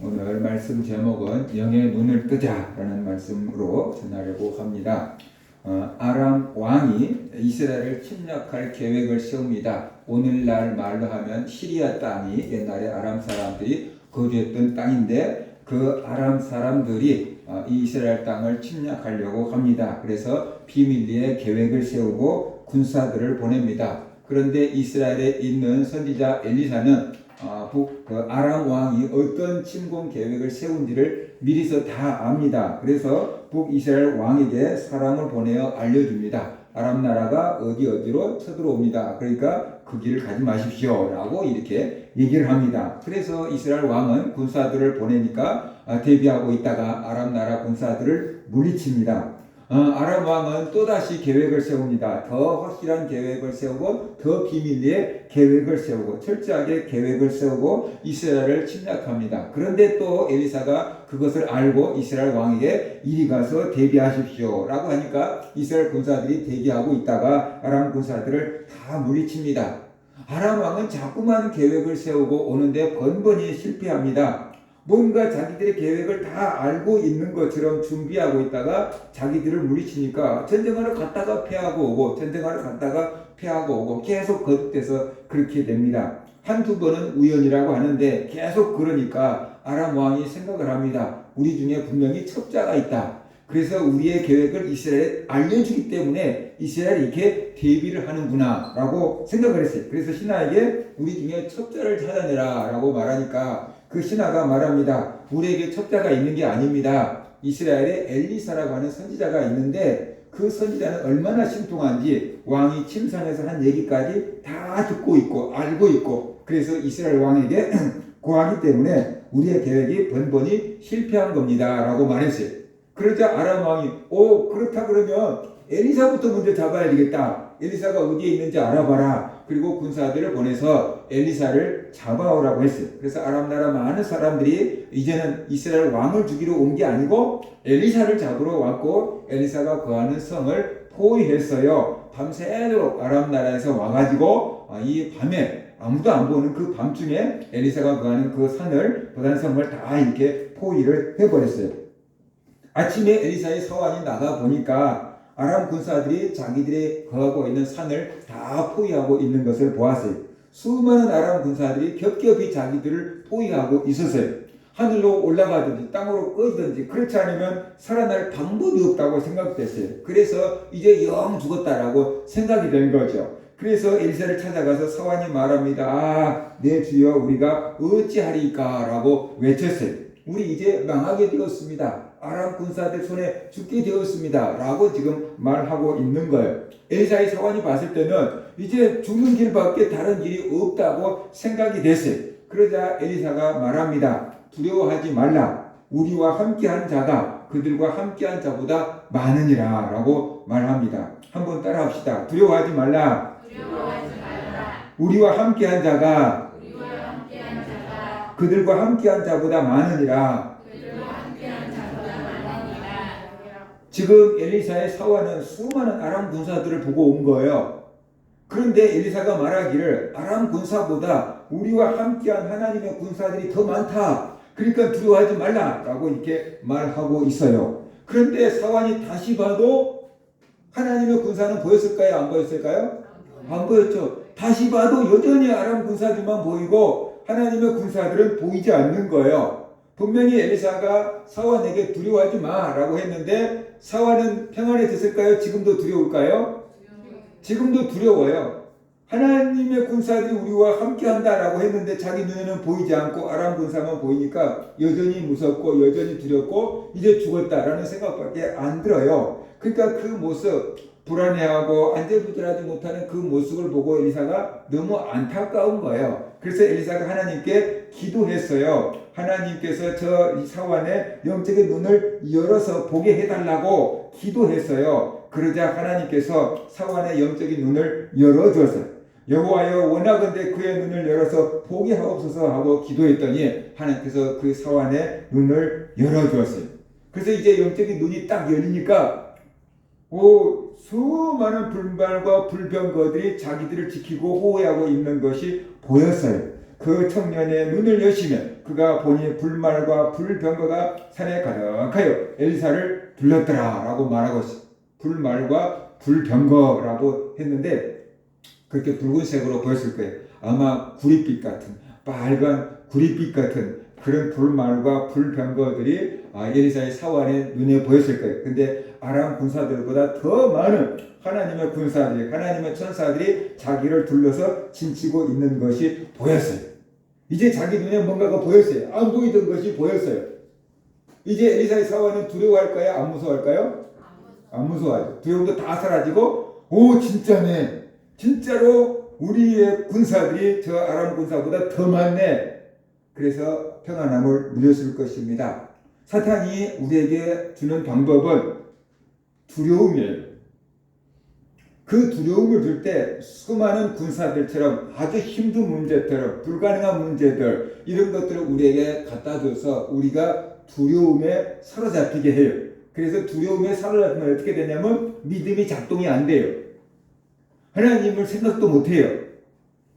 오늘 말씀 제목은 영의 눈을 뜨자라는 말씀으로 전하려고 합니다. 아람 왕이 이스라엘을 침략할 계획을 세웁니다. 오늘날 말로 하면 시리아 땅이 옛날에 아람 사람들이 거주했던 땅인데 그 아람 사람들이 이 이스라엘 땅을 침략하려고 합니다. 그래서 비밀리에 계획을 세우고 군사들을 보냅니다. 그런데 이스라엘에 있는 선지자 엘리사는 아람 왕이 어떤 침공 계획을 세운지를 미리서 다 압니다. 그래서 북이스라엘 왕에게 사람을 보내어 알려줍니다. 아람 나라가 어디로 쳐들어옵니다. 그러니까 그 길을 가지 마십시오 라고 이렇게 얘기를 합니다. 그래서 이스라엘 왕은 군사들을 보내니까 대비하고 있다가 아람 나라 군사들을 물리칩니다. 아람 왕은 또다시 계획을 세웁니다. 더 확실한 계획을 세우고 더 비밀리에 계획을 세우고 철저하게 계획을 세우고 이스라엘을 침략합니다. 그런데 또 엘리사가 그것을 알고 이스라엘 왕에게 이리 가서 대비하십시오 라고 하니까 이스라엘 군사들이 대기하고 있다가 아람 군사들을 다 물리칩니다. 아람 왕은 자꾸만 계획을 세우고 오는데 번번이 실패합니다. 뭔가 자기들의 계획을 다 알고 있는 것처럼 준비하고 있다가 자기들을 물리치니까 전쟁하러 갔다가 패하고 오고 전쟁하러 갔다가 패하고 오고 계속 거듭돼서 그렇게 됩니다. 한두 번은 우연이라고 하는데 계속 그러니까 아람 왕이 생각을 합니다. 우리 중에 분명히 첩자가 있다. 그래서 우리의 계획을 이스라엘에 알려주기 때문에 이스라엘이 이렇게 대비를 하는구나 라고 생각을 했어요. 그래서 신하에게 우리 중에 첩자를 찾아내라 라고 말하니까 그 신하가 말합니다. 우리에게 첩자가 있는 게 아닙니다. 이스라엘에 엘리사라고 하는 선지자가 있는데 그 선지자는 얼마나 신통한지 왕이 침상에서 한 얘기까지 다 듣고 있고 알고 있고 그래서 이스라엘 왕에게 고하기 때문에 우리의 계획이 번번이 실패한 겁니다 라고 말했어요. 그러자 아람 왕이 그렇다 그러면 엘리사부터 먼저 잡아야 되겠다. 엘리사가 어디에 있는지 알아봐라. 그리고 군사들을 보내서 엘리사를 잡아오라고 했어요. 그래서 아람 나라 많은 사람들이 이제는 이스라엘 왕을 죽이러 온 게 아니고 엘리사를 잡으러 왔고 엘리사가 거하는 성을 포위했어요. 밤새도록 아람 나라에서 와가지고 이 밤에 아무도 안 보는 그 밤중에 엘리사가 거하는 그 산을 도단성을 다 이렇게 포위를 해버렸어요. 아침에 엘리사의 사환이 나가 보니까 아람 군사들이 자기들이 거하고 있는 산을 다 포위하고 있는 것을 보았어요. 수많은 아람 군사들이 겹겹이 자기들을 포위하고 있었어요. 하늘로 올라가든지 땅으로 꺼지든지 그렇지 않으면 살아날 방법이 없다고 생각됐어요. 그래서 이제 영 죽었다라고 생각이 된 거죠. 그래서 엘리사를 찾아가서 사환이 말합니다. 내 주여 우리가 어찌하리까 라고 외쳤어요. 우리 이제 망하게 되었습니다. 아람 군사들 손에 죽게 되었습니다 라고 지금 말하고 있는 거예요. 엘리사의 사환이 봤을 때는 이제 죽는 길밖에 다른 길이 없다고 생각이 됐어요. 그러자 엘리사가 말합니다. 두려워하지 말라. 우리와 함께한 자가 그들과 함께한 자보다 많으니라 라고 말합니다. 한번 따라합시다. 두려워하지 말라. 우리와 함께한 자가 그들과 함께한 자보다 많으니라. 지금 엘리사의 사환은 수많은 아람 군사들을 보고 온 거예요. 그런데 엘리사가 말하기를 아람 군사보다 우리와 함께한 하나님의 군사들이 더 많다. 그러니까 두려워하지 말라 라고 이렇게 말하고 있어요. 그런데 사환이 다시 봐도 하나님의 군사는 보였을까요? 안 보였을까요? 안 보였죠. 다시 봐도 여전히 아람 군사들만 보이고 하나님의 군사들은 보이지 않는 거예요. 분명히 엘리사가 사환에게 두려워하지 마라고 했는데 사환은 평안해졌을까요? 지금도 두려울까요? 지금도 두려워요. 하나님의 군사들이 우리와 함께한다라고 했는데 자기 눈에는 보이지 않고 아람 군사만 보이니까 여전히 무섭고 여전히 두렵고 이제 죽었다라는 생각밖에 안 들어요. 그러니까 그 모습 불안해하고 안절부절하지 못하는 그 모습을 보고 엘리사가 너무 안타까운 거예요. 그래서 엘리사가 하나님께 기도했어요. 하나님께서 저 사환의 영적인 눈을 열어서 보게 해달라고 기도했어요. 그러자 하나님께서 사환의 영적인 눈을 열어주었어요. 여호와여 원하건대 그의 눈을 열어서 보게 하옵소서 하고 기도했더니 하나님께서 그 사환의 눈을 열어주었어요. 그래서 이제 영적인 눈이 딱 열리니까 수많은 불말과 불병거들이 자기들을 지키고 호위하고 있는 것이 보였어요. 그 청년의 눈을 여시면 그가 보니 불말과 불병거가 산에 가득하여 엘리사를 불렀더라 라고 말하고 있어요. 불말과 불병거라고 했는데 그렇게 붉은색으로 보였을 거예요. 아마 구릿빛 같은 빨간 구릿빛 같은 그런 불말과 불병거들이 엘리사의 사환의 눈에 보였을 거예요. 근데 아람 군사들보다 더 많은 하나님의 군사들이, 하나님의 천사들이 자기를 둘러서 진치고 있는 것이 보였어요. 이제 자기 눈에 뭔가가 보였어요. 안 보이던 것이 보였어요. 이제 엘리사의 사환은 두려워할까요? 안 무서워할까요? 안 무서워하죠. 두려움도 다 사라지고, 오 진짜네. 진짜로 우리의 군사들이 저 아람 군사보다 더 많네. 그래서 평안함을 누렸을 것입니다. 사탄이 우리에게 주는 방법은 두려움이에요. 그 두려움을 줄 때 수많은 군사들처럼 아주 힘든 문제처럼 불가능한 문제들 이런 것들을 우리에게 갖다 줘서 우리가 두려움에 사로잡히게 해요. 그래서 두려움에 사로잡히면 어떻게 되냐면 믿음이 작동이 안 돼요. 하나님을 생각도 못 해요.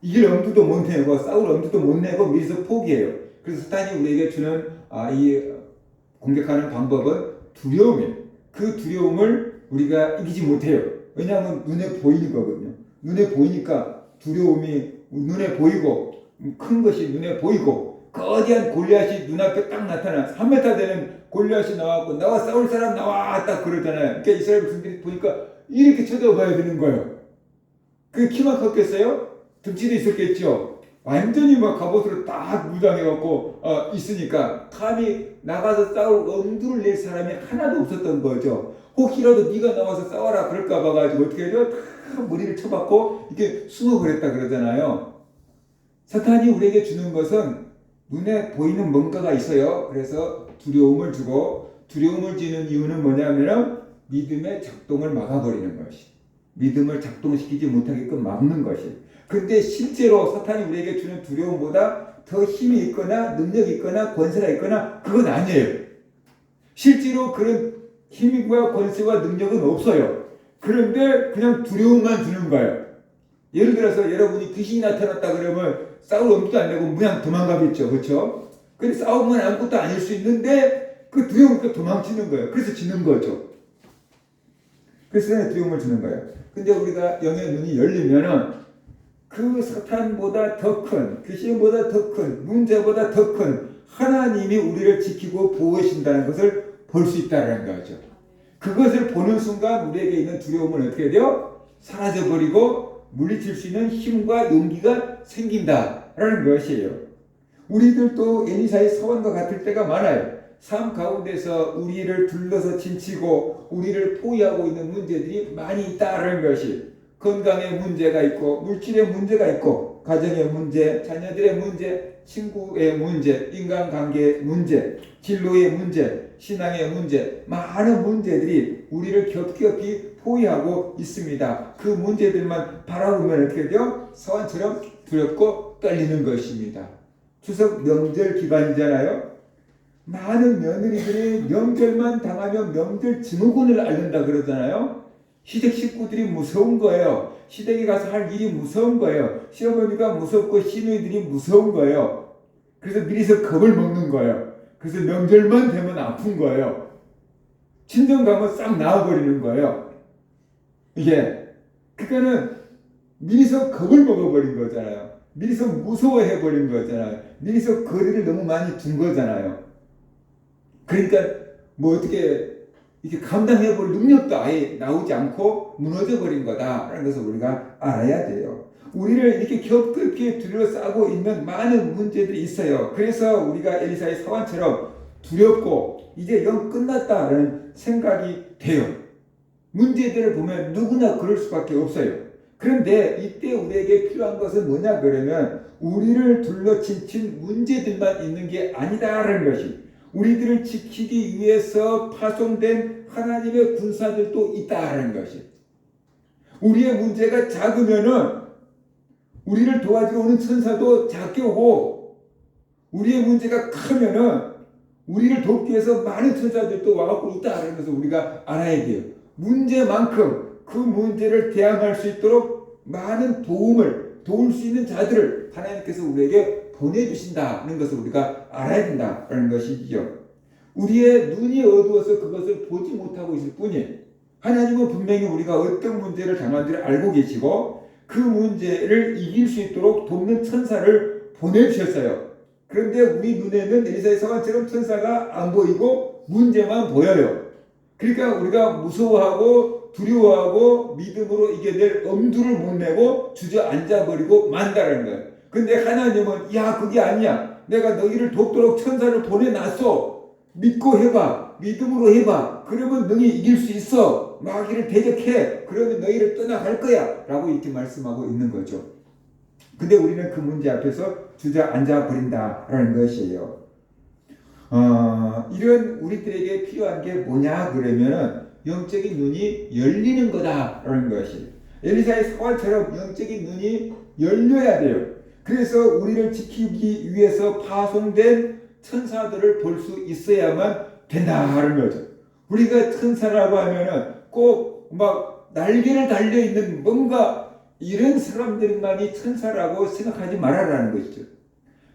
이길 엄두도 못 내고 싸울 엄두도 못 내고 미리서 포기해요. 그래서 사탄이 우리에게 주는 이 공격하는 방법은 두려움이에요. 그 두려움을 우리가 이기지 못해요. 왜냐하면 눈에 보이는 거거든요. 눈에 보이니까 두려움이 눈에 보이고 큰 것이 눈에 보이고 거대한 골리앗이 눈앞에 딱 나타나 3m 되는 골리앗이 나왔고 나와 싸울 사람 나와 딱 그러잖아요. 그러니까 이스라엘 백성들이 보니까 이렇게 쳐다봐야 되는 거예요. 그 키만 컸겠어요? 등치도 있었겠죠. 완전히 막 갑옷으로 딱 무장해갖고 있으니까 감히 나가서 싸울 엄두를 낼 사람이 하나도 없었던 거죠. 혹시라도 네가 나와서 싸워라 그럴까 봐가지고 어떻게 해요? 다 머리를 쳐박고 이렇게 숨어버렸다 그러잖아요. 사탄이 우리에게 주는 것은 눈에 보이는 뭔가가 있어요. 그래서 두려움을 주고 두려움을 주는 이유는 뭐냐면 믿음의 작동을 막아버리는 것이. 믿음을 작동시키지 못하게끔 막는 것이. 근데 실제로 사탄이 우리에게 주는 두려움보다 더 힘이 있거나 능력이 있거나 권세가 있거나 그건 아니에요. 실제로 그런 힘과 권세와 능력은 없어요. 그런데 그냥 두려움만 주는 거예요. 예를 들어서 여러분이 귀신이 나타났다 그러면 싸울 엄두도 안 내고 그냥 도망가겠죠. 그렇죠? 근데 싸우면 아무것도 아닐 수 있는데 그 두려움으로 도망치는 거예요. 그래서 지는 거죠. 그래서 두려움을 주는 거예요. 근데 우리가 영의 눈이 열리면은 그 사탄보다 더 큰, 귀신보다 더 큰, 문제보다 더 큰 하나님이 우리를 지키고 보호하신다는 것을 볼 수 있다는 거죠. 그것을 보는 순간 우리에게 있는 두려움은 어떻게 돼요? 사라져버리고 물리칠 수 있는 힘과 용기가 생긴다라는 것이에요. 우리들도 엘리사의 사원과 같을 때가 많아요. 삶 가운데서 우리를 둘러서 진치고 우리를 포위하고 있는 문제들이 많이 있다는 것이 건강에 문제가 있고 물질에 문제가 있고 가정의 문제, 자녀들의 문제, 친구의 문제, 인간관계의 문제, 진로의 문제, 신앙의 문제 많은 문제들이 우리를 겹겹이 포위하고 있습니다. 그 문제들만 바라보면 어떻게 돼요? 사원처럼 두렵고 떨리는 것입니다. 추석 명절 기간이잖아요. 많은 며느리들이 명절만 당하면 명절 증후군을 앓는다 그러잖아요. 시댁 식구들이 무서운 거예요. 시댁에 가서 할 일이 무서운 거예요. 시어머니가 무섭고 시누이들이 무서운 거예요. 그래서 미리서 겁을 먹는 거예요. 그래서 명절만 되면 아픈 거예요. 친정 가면 싹 나와버리는 거예요. 이게 그러니까는 미리서 겁을 먹어버린 거잖아요. 미리서 무서워해버린 거잖아요. 미리서 거리를 너무 많이 둔 거잖아요. 그러니까 뭐 어떻게 이렇게 감당해볼 능력도 아예 나오지 않고 무너져버린 거다라는 것을 우리가 알아야 돼요. 우리를 이렇게 겹겹이 둘러싸고 있는 많은 문제들이 있어요. 그래서 우리가 엘리사의 사환처럼 두렵고 이제 영 끝났다라는 생각이 돼요. 문제들을 보면 누구나 그럴 수밖에 없어요. 그런데 이때 우리에게 필요한 것은 뭐냐 그러면 우리를 둘러친친 문제들만 있는 게 아니다라는 것이 우리들을 지키기 위해서 파송된 하나님의 군사들도 있다라는 것이 우리의 문제가 작으면은 우리를 도와주러 오는 천사도 작게 오고 우리의 문제가 크면은 우리를 돕기 위해서 많은 천사들도 와갖고 있다라는 것을 우리가 알아야 돼요. 문제만큼 그 문제를 대항할 수 있도록 많은 도울 수 있는 자들을 하나님께서 우리에게 보내주신다는 것을 우리가 알아야 된다는 것이지요. 우리의 눈이 어두워서 그것을 보지 못하고 있을 뿐이에요. 하나님은 분명히 우리가 어떤 문제를 당한지를 알고 계시고 그 문제를 이길 수 있도록 돕는 천사를 보내주셨어요. 그런데 우리 눈에는 엘리사의 서관처럼 천사가 안 보이고 문제만 보여요. 그러니까 우리가 무서워하고 두려워하고 믿음으로 이겨낼 엄두를 못 내고 주저앉아버리고 만다라는 거예요. 근데 하나님은 야 그게 아니야. 내가 너희를 돕도록 천사를 보내놨어. 믿고 해봐. 믿음으로 해봐. 그러면 너희 이길 수 있어. 마귀를 대적해. 그러면 너희를 떠나갈 거야. 라고 이렇게 말씀하고 있는 거죠. 근데 우리는 그 문제 앞에서 주저앉아 버린다라는 것이에요. 이런 우리들에게 필요한 게 뭐냐 그러면은 영적인 눈이 열리는 거다라는 것이에요. 엘리사의 사관처럼 영적인 눈이 열려야 돼요. 그래서 우리를 지키기 위해서 파송된 천사들을 볼 수 있어야만 된다는 거죠. 우리가 천사라고 하면은 꼭 막 날개를 달려 있는 뭔가 이런 사람들만이 천사라고 생각하지 말아라는 것이죠.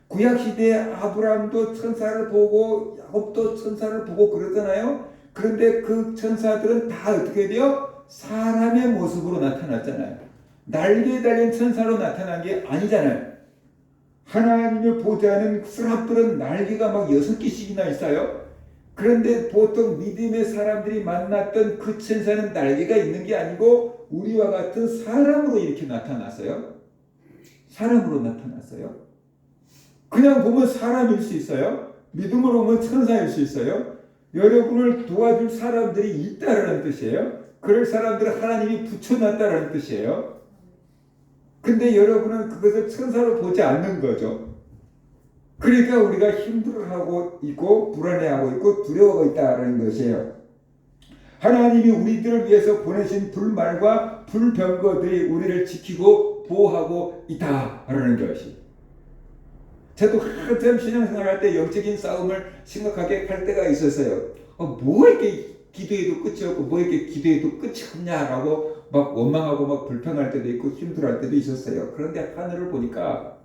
구약 시대에 아브라함도 천사를 보고 야곱도 천사를 보고 그러잖아요. 그런데 그 천사들은 다 어떻게 돼요? 사람의 모습으로 나타났잖아요. 날개에 달린 천사로 나타난 게 아니잖아요. 하나님을 보자는 사람들은 날개가 막 6개씩이나 있어요. 그런데 보통 믿음의 사람들이 만났던 그 천사는 날개가 있는 게 아니고 우리와 같은 사람으로 이렇게 나타났어요. 사람으로 나타났어요. 그냥 보면 사람일 수 있어요. 믿음으로 보면 천사일 수 있어요. 여러분을 도와줄 사람들이 있다라는 뜻이에요. 그럴 사람들을 하나님이 붙여놨다라는 뜻이에요. 근데 여러분은 그것을 천사로 보지 않는 거죠. 그러니까 우리가 힘들어하고 있고 불안해하고 있고 두려워하고 있다는 것이에요. 하나님이 우리들을 위해서 보내신 불말과 불병거들이 우리를 지키고 보호하고 있다라는 것이. 저도 한참 신앙생활 할 때 영적인 싸움을 심각하게 할 때가 있었어요. 뭐 이렇게 기도해도 끝이 없고 뭐 이렇게 기도해도 끝이 없냐라고 막 원망하고 막 불평할 때도 있고 힘들어할 때도 있었어요. 그런데 하늘을 보니까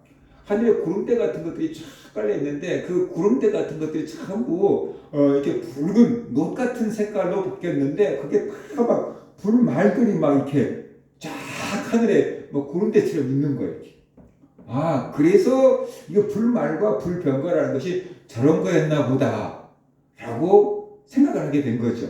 하늘에 구름대 같은 것들이 쫙 깔려 있는데 그 구름대 같은 것들이 전부 이렇게 붉은 녹 같은 색깔로 바뀌었는데 그게 다 막 불말들이 막 이렇게 쫙 하늘에 뭐 구름대처럼 있는 거예요. 그래서 이거 불말과 불병거라는 것이 저런 거였나 보다 라고 생각을 하게 된 거죠.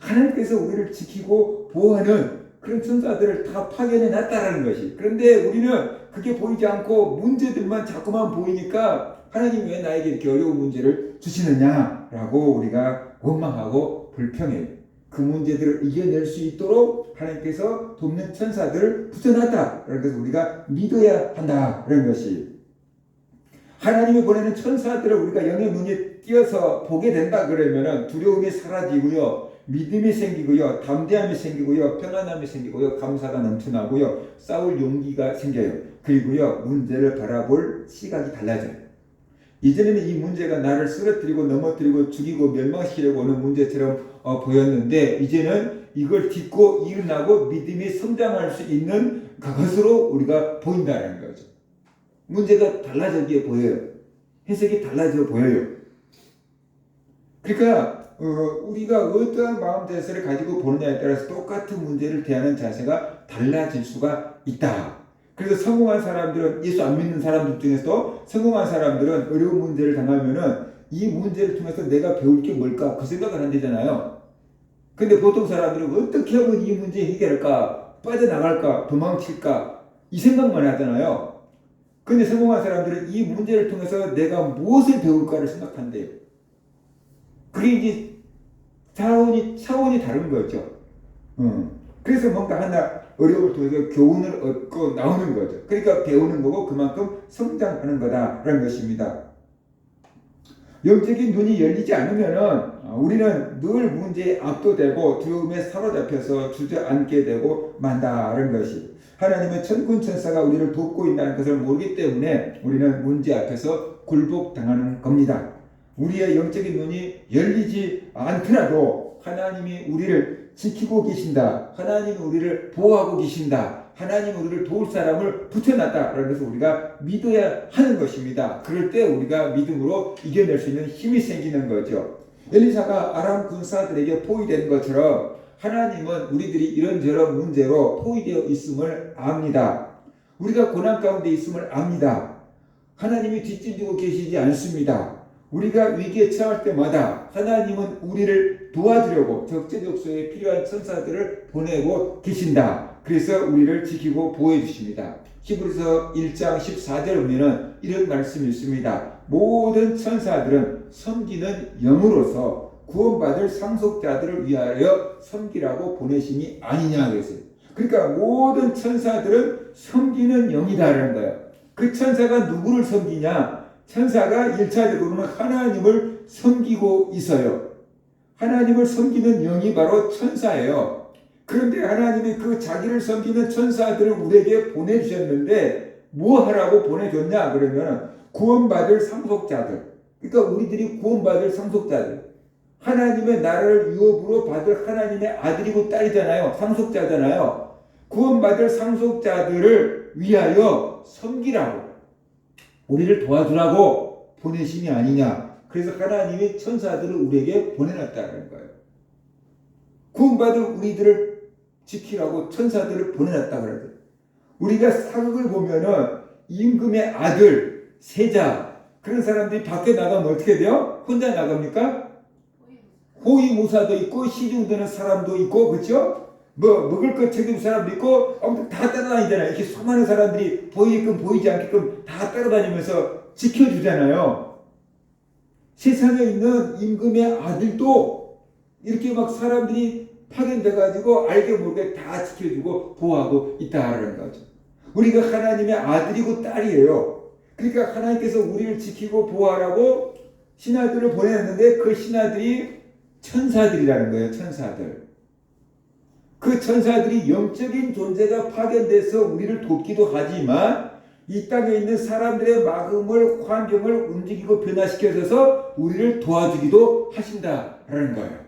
하나님께서 우리를 지키고 보호하는 그런 천사들을 다 파견해 놨다라는 것이. 그런데 우리는 그게 보이지 않고 문제들만 자꾸만 보이니까 하나님 왜 나에게 이렇게 어려운 문제를 주시느냐라고 우리가 원망하고 불평해요. 그 문제들을 이겨낼 수 있도록 하나님께서 돕는 천사들을 붙여놨다라는 것을 우리가 믿어야 한다라는 것이. 하나님이 보내는 천사들을 우리가 영의 눈이 띄어서 보게 된다 그러면은 두려움이 사라지고요. 믿음이 생기고요. 담대함이 생기고요. 평안함이 생기고요. 감사가 넘쳐나고요. 싸울 용기가 생겨요. 그리고요. 문제를 바라볼 시각이 달라져요. 이전에는 이 문제가 나를 쓰러뜨리고 넘어뜨리고 죽이고 멸망시키려고 오는 문제처럼 보였는데 이제는 이걸 딛고 일어나고 믿음이 성장할 수 있는 그것으로 우리가 보인다는 거죠. 문제가 달라지게 보여요. 해석이 달라져 보여요. 그러니까 우리가 어떠한 마음 자세를 가지고 보느냐에 따라서 똑같은 문제를 대하는 자세가 달라질 수가 있다. 그래서 성공한 사람들은, 예수 안 믿는 사람들 중에서도 성공한 사람들은 어려운 문제를 당하면은 이 문제를 통해서 내가 배울 게 뭘까? 그 생각을 한대잖아요. 근데 보통 사람들은 어떻게 하면 이 문제 해결할까? 빠져나갈까? 도망칠까? 이 생각만 하잖아요. 근데 성공한 사람들은 이 문제를 통해서 내가 무엇을 배울까를 생각한대요. 그게 이제 차원이 다른 거죠. 그래서 뭔가 하나 어려움을 통해서 교훈을 얻고 나오는 거죠. 그러니까 배우는 거고 그만큼 성장하는 거다라는 것입니다. 영적인 눈이 열리지 않으면은 우리는 늘 문제에 압도되고 두려움에 사로잡혀서 주저앉게 되고 만다는 것이. 하나님의 천군 천사가 우리를 돕고 있다는 것을 모르기 때문에 우리는 문제 앞에서 굴복당하는 겁니다. 우리의 영적인 눈이 열리지 않더라도 하나님이 우리를 지키고 계신다. 하나님이 우리를 보호하고 계신다. 하나님 우리를 도울 사람을 붙여놨다라는 것을 우리가 믿어야 하는 것입니다. 그럴 때 우리가 믿음으로 이겨낼 수 있는 힘이 생기는 거죠. 엘리사가 아람 군사들에게 포위된 것처럼 하나님은 우리들이 이런저런 문제로 포위되어 있음을 압니다. 우리가 고난 가운데 있음을 압니다. 하나님이 뒷짐지고 계시지 않습니다. 우리가 위기에 처할 때마다 하나님은 우리를 도와주려고 적재적소에 필요한 천사들을 보내고 계신다. 그래서 우리를 지키고 보호해 주십니다. 히브리서 1장 14절 보면은 이런 말씀이 있습니다. 모든 천사들은 섬기는 영으로서 구원받을 상속자들을 위하여 섬기라고 보내심이 아니냐 그랬어요. 그러니까 모든 천사들은 섬기는 영이다라는 거예요. 그 천사가 누구를 섬기냐? 천사가 1차적으로는 하나님을 섬기고 있어요. 하나님을 섬기는 영이 바로 천사예요. 그런데 하나님이 그 자기를 섬기는 천사들을 우리에게 보내주셨는데 뭐 하라고 보내줬냐? 그러면 구원받을 상속자들. 그러니까 우리들이 구원받을 상속자들. 하나님의 나라를 유업으로 받을 하나님의 아들이고 딸이잖아요. 상속자잖아요. 구원받을 상속자들을 위하여 섬기라고, 우리를 도와주라고 보내심이 아니냐. 그래서 하나님이 천사들을 우리에게 보내놨다는 거예요. 구원받을 우리들을 지키라고 천사들을 보내놨다 그래요. 우리가 사극을 보면은 임금의 아들, 세자, 그런 사람들이 밖에 나가면 어떻게 돼요? 혼자 나갑니까? 호위무사도 있고 시중드는 사람도 있고, 그렇죠? 뭐 먹을 것 챙길 사람도 있고, 아무튼 다 따라다니잖아요. 이렇게 수많은 사람들이 보이게끔 보이지 않게끔 다 따라다니면서 지켜주잖아요. 세상에 있는 임금의 아들도 이렇게 막 사람들이 파견돼가지고 알게 모르게 다 지켜주고 보호하고 있다라는 거죠. 우리가 하나님의 아들이고 딸이에요. 그러니까 하나님께서 우리를 지키고 보호하라고 신하들을 보냈는데 그 신하들이 천사들이라는 거예요. 천사들. 그 천사들이 영적인 존재가 파견돼서 우리를 돕기도 하지만 이 땅에 있는 사람들의 마음을, 환경을 움직이고 변화시켜줘서 우리를 도와주기도 하신다라는 거예요.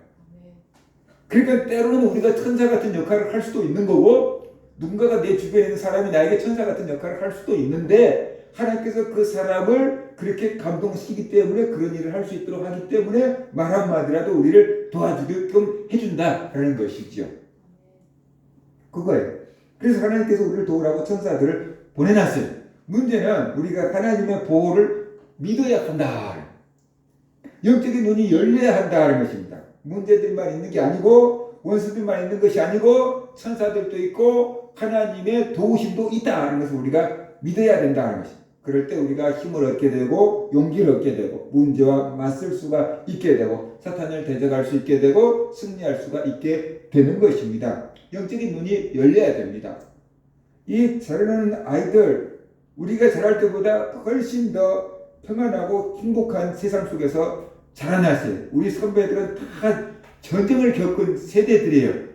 그러니까 때로는 우리가 천사 같은 역할을 할 수도 있는 거고, 누군가가 내 주변에 있는 사람이 나에게 천사 같은 역할을 할 수도 있는데, 하나님께서 그 사람을 그렇게 감동시키기 때문에 그런 일을 할 수 있도록 하기 때문에 말 한마디라도 우리를 도와주게끔 해준다라는 것이죠. 그거예요. 그래서 하나님께서 우리를 도우라고 천사들을 보내놨어요. 문제는 우리가 하나님의 보호를 믿어야 한다. 영적인 눈이 열려야 한다는 것입니다. 문제들만 있는 게 아니고, 원수들만 있는 것이 아니고, 천사들도 있고 하나님의 도우심도 있다는 것을 우리가 믿어야 된다는 것입니다. 그럴 때 우리가 힘을 얻게 되고 용기를 얻게 되고 문제와 맞설 수가 있게 되고 사탄을 대적할 수 있게 되고 승리할 수가 있게 되는 것입니다. 영적인 눈이 열려야 됩니다. 이 자라나는 아이들, 우리가 자랄 때보다 훨씬 더 평안하고 행복한 세상 속에서 자라났어요. 우리 선배들은 다 전쟁을 겪은 세대들이에요.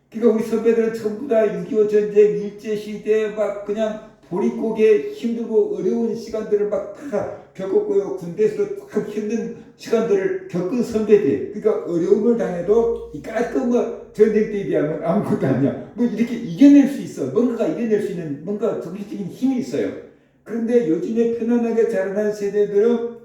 그러니까 우리 선배들은 전부 다 6.25 전쟁, 일제시대 막 그냥 보릿고개 힘들고 어려운 시간들을 막 다 겪었고요. 군대에서도 참 힘든 시간들을 겪은 선배들. 그러니까 어려움을 당해도 이 깔끔 전쟁 때에 비하면 아무것도 아니야. 뭐 이렇게 이겨낼 수 있어. 뭔가가 이겨낼 수 있는 뭔가 정신적인 힘이 있어요. 그런데 요즘에 편안하게 자라난 세대들은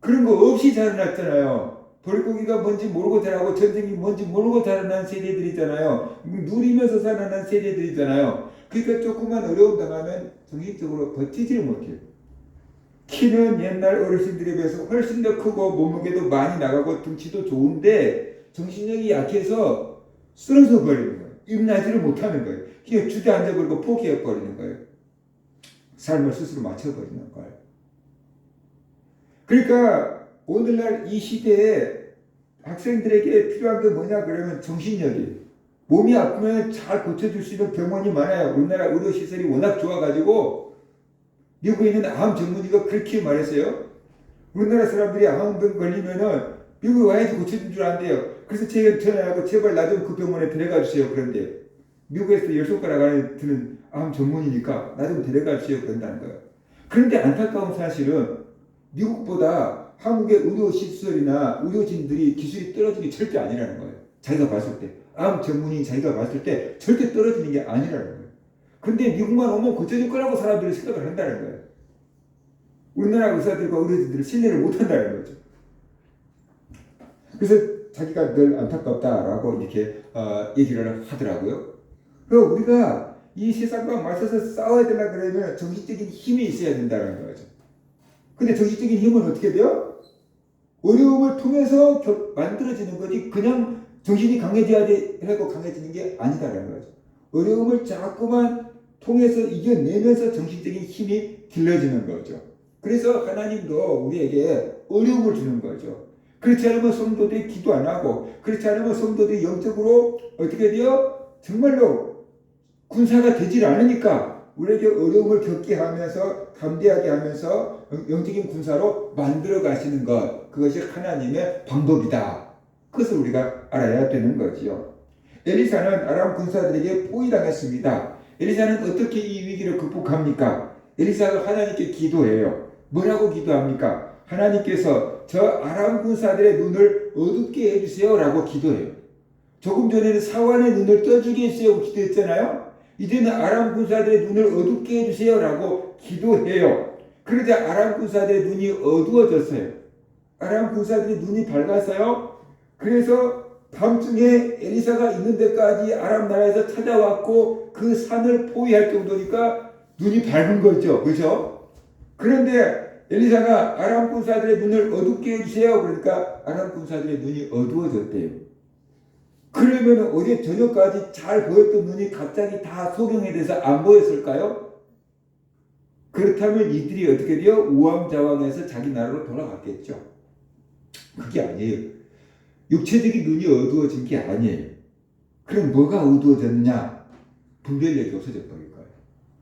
그런 거 없이 자라났잖아요. 보릿고기가 뭔지 모르고 자라고 전쟁이 뭔지 모르고 자라난 세대들이잖아요. 누리면서 자라난 세대들이잖아요. 그러니까 조금만 어려움 당하면 정신적으로 버티지를 못해요. 키는 옛날 어르신들에 비해서 훨씬 더 크고 몸무게도 많이 나가고 등치도 좋은데 정신력이 약해서 쓰러져 버리는 거예요. 일어나지를 못하는 거예요. 그냥 주저앉아버리고 포기해버리는 거예요. 삶을 스스로 맞춰버리는 거예요. 그러니까 오늘날 이 시대에 학생들에게 필요한 게 뭐냐 그러면 정신력이에요. 몸이 아프면 잘 고쳐줄 수 있는 병원이 많아요. 우리나라 의료시설이 워낙 좋아가지고 미국에 있는 암 전문의가 그렇게 말했어요. 우리나라 사람들이 암병 걸리면은 미국에 와야지 고쳐준 줄 안돼요. 그래서 제가 전화하고 제발 나 좀 그 병원에 데려가 주세요. 그런데 미국에서 10손가락 안에 드는 암 전문의니까 나 좀 데려가 주세요. 그런다는 거예요. 그런데 안타까운 사실은 미국보다 한국의 의료시설이나 의료진들이 기술이 떨어지는 게 절대 아니라는 거예요. 자기가 봤을 때. 암 전문의 자기가 봤을 때 절대 떨어지는 게 아니라는 거예요. 근데 미국만 오면 고쳐질 거라고 사람들이 생각을 한다는 거예요. 우리나라 의사들과 의료진들을 신뢰를 못 한다는 거죠. 그래서 자기가 늘 안타깝다라고 이렇게 얘기를 하더라고요. 그래서 우리가 이 세상과 맞서서 싸워야 되려 그러면 정신적인 힘이 있어야 된다는 거죠. 근데 정신적인 힘은 어떻게 돼요? 어려움을 통해서 만들어지는 거지 그냥 정신이 강해져야 되고 강해지는 게 아니다라는 거죠. 어려움을 자꾸만 통해서 이겨내면서 정신적인 힘이 길러지는 거죠. 그래서 하나님도 우리에게 어려움을 주는 거죠. 그렇지 않으면 성도들이 기도 안 하고, 그렇지 않으면 성도들이 영적으로 어떻게 돼요? 정말로 군사가 되질 않으니까 우리에게 어려움을 겪게 하면서 담대하게 하면서 영적인 군사로 만들어 가시는 것, 그것이 하나님의 방법이다. 그것을 우리가 알아야 되는 거지요. 엘리사는 아람 군사들에게 포위당했습니다. 엘리사는 어떻게 이 위기를 극복합니까? 엘리사가 하나님께 기도해요. 뭐라고 기도합니까? 하나님께서 저 아람 군사들의 눈을 어둡게 해주세요 라고 기도해요. 조금 전에는 사환의 눈을 떠주게 해주세요 기도했잖아요. 이제는 아람 군사들의 눈을 어둡게 해주세요 라고 기도해요. 그러자 아람 군사들의 눈이 어두워졌어요. 아람 군사들의 눈이 밝았어요. 그래서 밤중에 엘리사가 있는 데까지 아람 나라에서 찾아왔고 그 산을 포위할 정도니까 눈이 밝은 거죠. 그렇죠? 그런데 엘리사가 아람 군사들의 눈을 어둡게 해주세요. 그러니까 아람 군사들의 눈이 어두워졌대요. 그러면 어제 저녁까지 잘 보였던 눈이 갑자기 다 소경에 대해서 안 보였을까요? 그렇다면 이들이 어떻게 돼요? 우왕좌왕해서 자기 나라로 돌아갔겠죠. 그게 아니에요. 육체적인 눈이 어두워진 게 아니에요. 그럼 뭐가 어두워졌느냐? 분별력이 없어져 버린 거예요.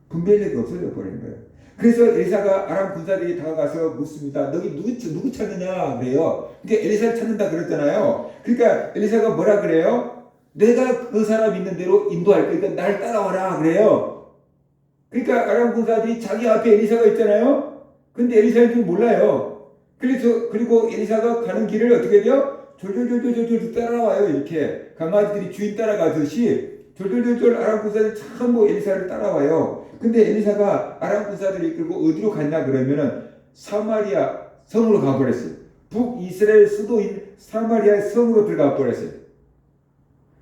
분별력이 없어져 버린 거예요. 그래서 엘리사가 아람 군사들이 다가가서 묻습니다. 너희 누구 찾느냐? 그래요. 그러니까 엘리사를 찾는다 그랬잖아요. 그러니까 엘리사가 뭐라 그래요? 내가 그 사람 있는 대로 인도할 거니까 날 따라와라 그래요. 그러니까 아람 군사들이 자기 앞에 엘리사가 있잖아요. 근데 엘리사는 좀 몰라요. 그리고 엘리사가 가는 길을 어떻게 돼요? 졸졸졸졸졸 따라와요. 이렇게 강아지들이 주인 따라가듯이 졸졸졸졸 아람 군사들이 전부 엘리사를 따라와요. 근데 엘리사가 아람 군사들을 이끌고 어디로 갔냐 그러면은 사마리아 성으로 가버렸어요. 북이스라엘 수도인 사마리아 성으로 들어가 버렸어요.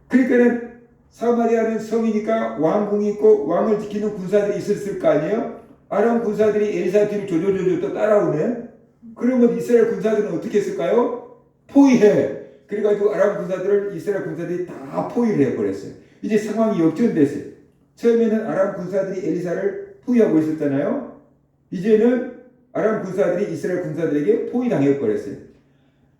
그러니까는 사마리아는 성이니까 왕궁이 있고 왕을 지키는 군사들이 있었을 거 아니에요? 아람 군사들이 엘리사 뒤를 조조조조 또 따라오네. 그러면 이스라엘 군사들은 어떻게 했을까요? 포위해. 그래가지고 아람 군사들을 이스라엘 군사들이 다 포위를 해버렸어요. 이제 상황이 역전됐어요. 처음에는 아람 군사들이 엘리사를 포위하고 있었잖아요. 이제는 아람 군사들이 이스라엘 군사들에게 포위당해버렸어요.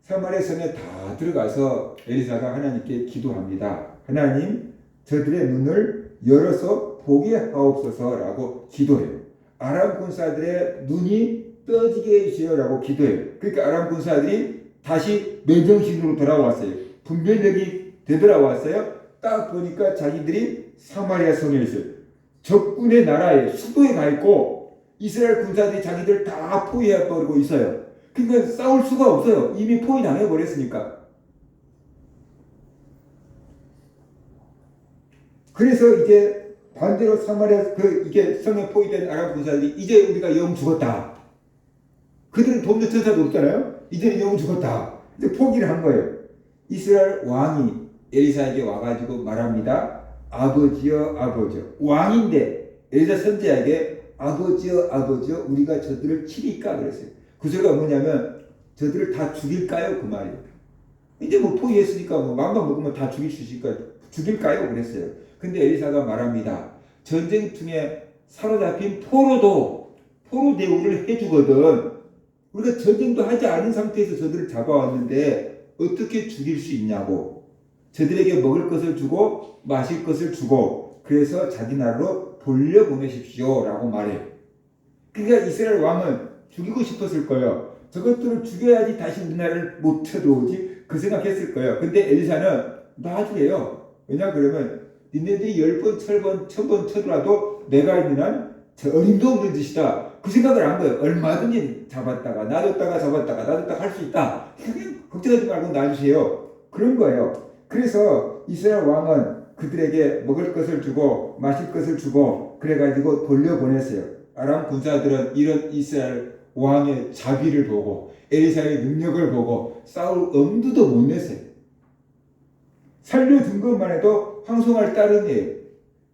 사마리아 성에 다 들어가서 엘리사가 하나님께 기도합니다. 하나님, 저들의 눈을 열어서 보게 하옵소서라고 기도해요. 아람 군사들의 눈이 떠지게 해주세요라고 기도해요. 그러니까 아람 군사들이 다시 맨정신으로 돌아왔어요. 분별력이 되돌아왔어요. 딱 보니까 자기들이 사마리아 성에 있어요. 적군의 나라에 수도에 가 있고 이스라엘 군사들이 자기들 다 포위해버리고 있어요. 그러니까 싸울 수가 없어요. 이미 포위당해버렸으니까. 그래서 이제 반대로 사마리아 이게 성에 포위된 아람 군사들이 이제 우리가 영 죽었다. 그들은 돕는 천사도 없잖아요. 이제는 영 죽었다. 이제 포기를 한 거예요. 이스라엘 왕이 엘리사에게 와가지고 말합니다. 아버지여 아버지여. 왕인데 엘리사 선지자에게 아버지여 아버지여 우리가 저들을 치리까 그랬어요. 그 소리가 뭐냐면 저들을 다 죽일까요? 그 말이에요. 이제 뭐 포위했으니까 뭐 마음만 먹으면 다 죽일 수 있으니까 죽일까요? 그랬어요. 근데 엘리사가 말합니다. 전쟁통에 사로잡힌 포로 대우를 해주거든. 우리가 전쟁도 하지 않은 상태에서 저들을 잡아왔는데 어떻게 죽일 수 있냐고. 저들에게 먹을 것을 주고 마실 것을 주고 그래서 자기 나라로 돌려보내십시오 라고 말해요. 그러니까 이스라엘 왕은 죽이고 싶었을 거예요. 저것들을 죽여야지 다시 우리나라를 못 쳐들어오지 그 생각했을 거예요. 근데 엘리사는 놔주래요. 왜냐 그러면 니네들이 10번, 1000번 쳐들어도 내가 있는 한 어림도 없는 짓이다. 그 생각을 한 거예요. 얼마든지 잡았다가 놔뒀다가 할 수 있다. 걱정하지 말고 놔주세요. 그런 거예요. 그래서 이스라엘 왕은 그들에게 먹을 것을 주고 마실 것을 주고 그래가지고 돌려보냈어요. 아람 군사들은 이런 이스라엘 왕의 자비를 보고 엘리사의 능력을 보고 싸울 엄두도 못 냈어요. 살려준 것만 해도 황송할 따름이에요.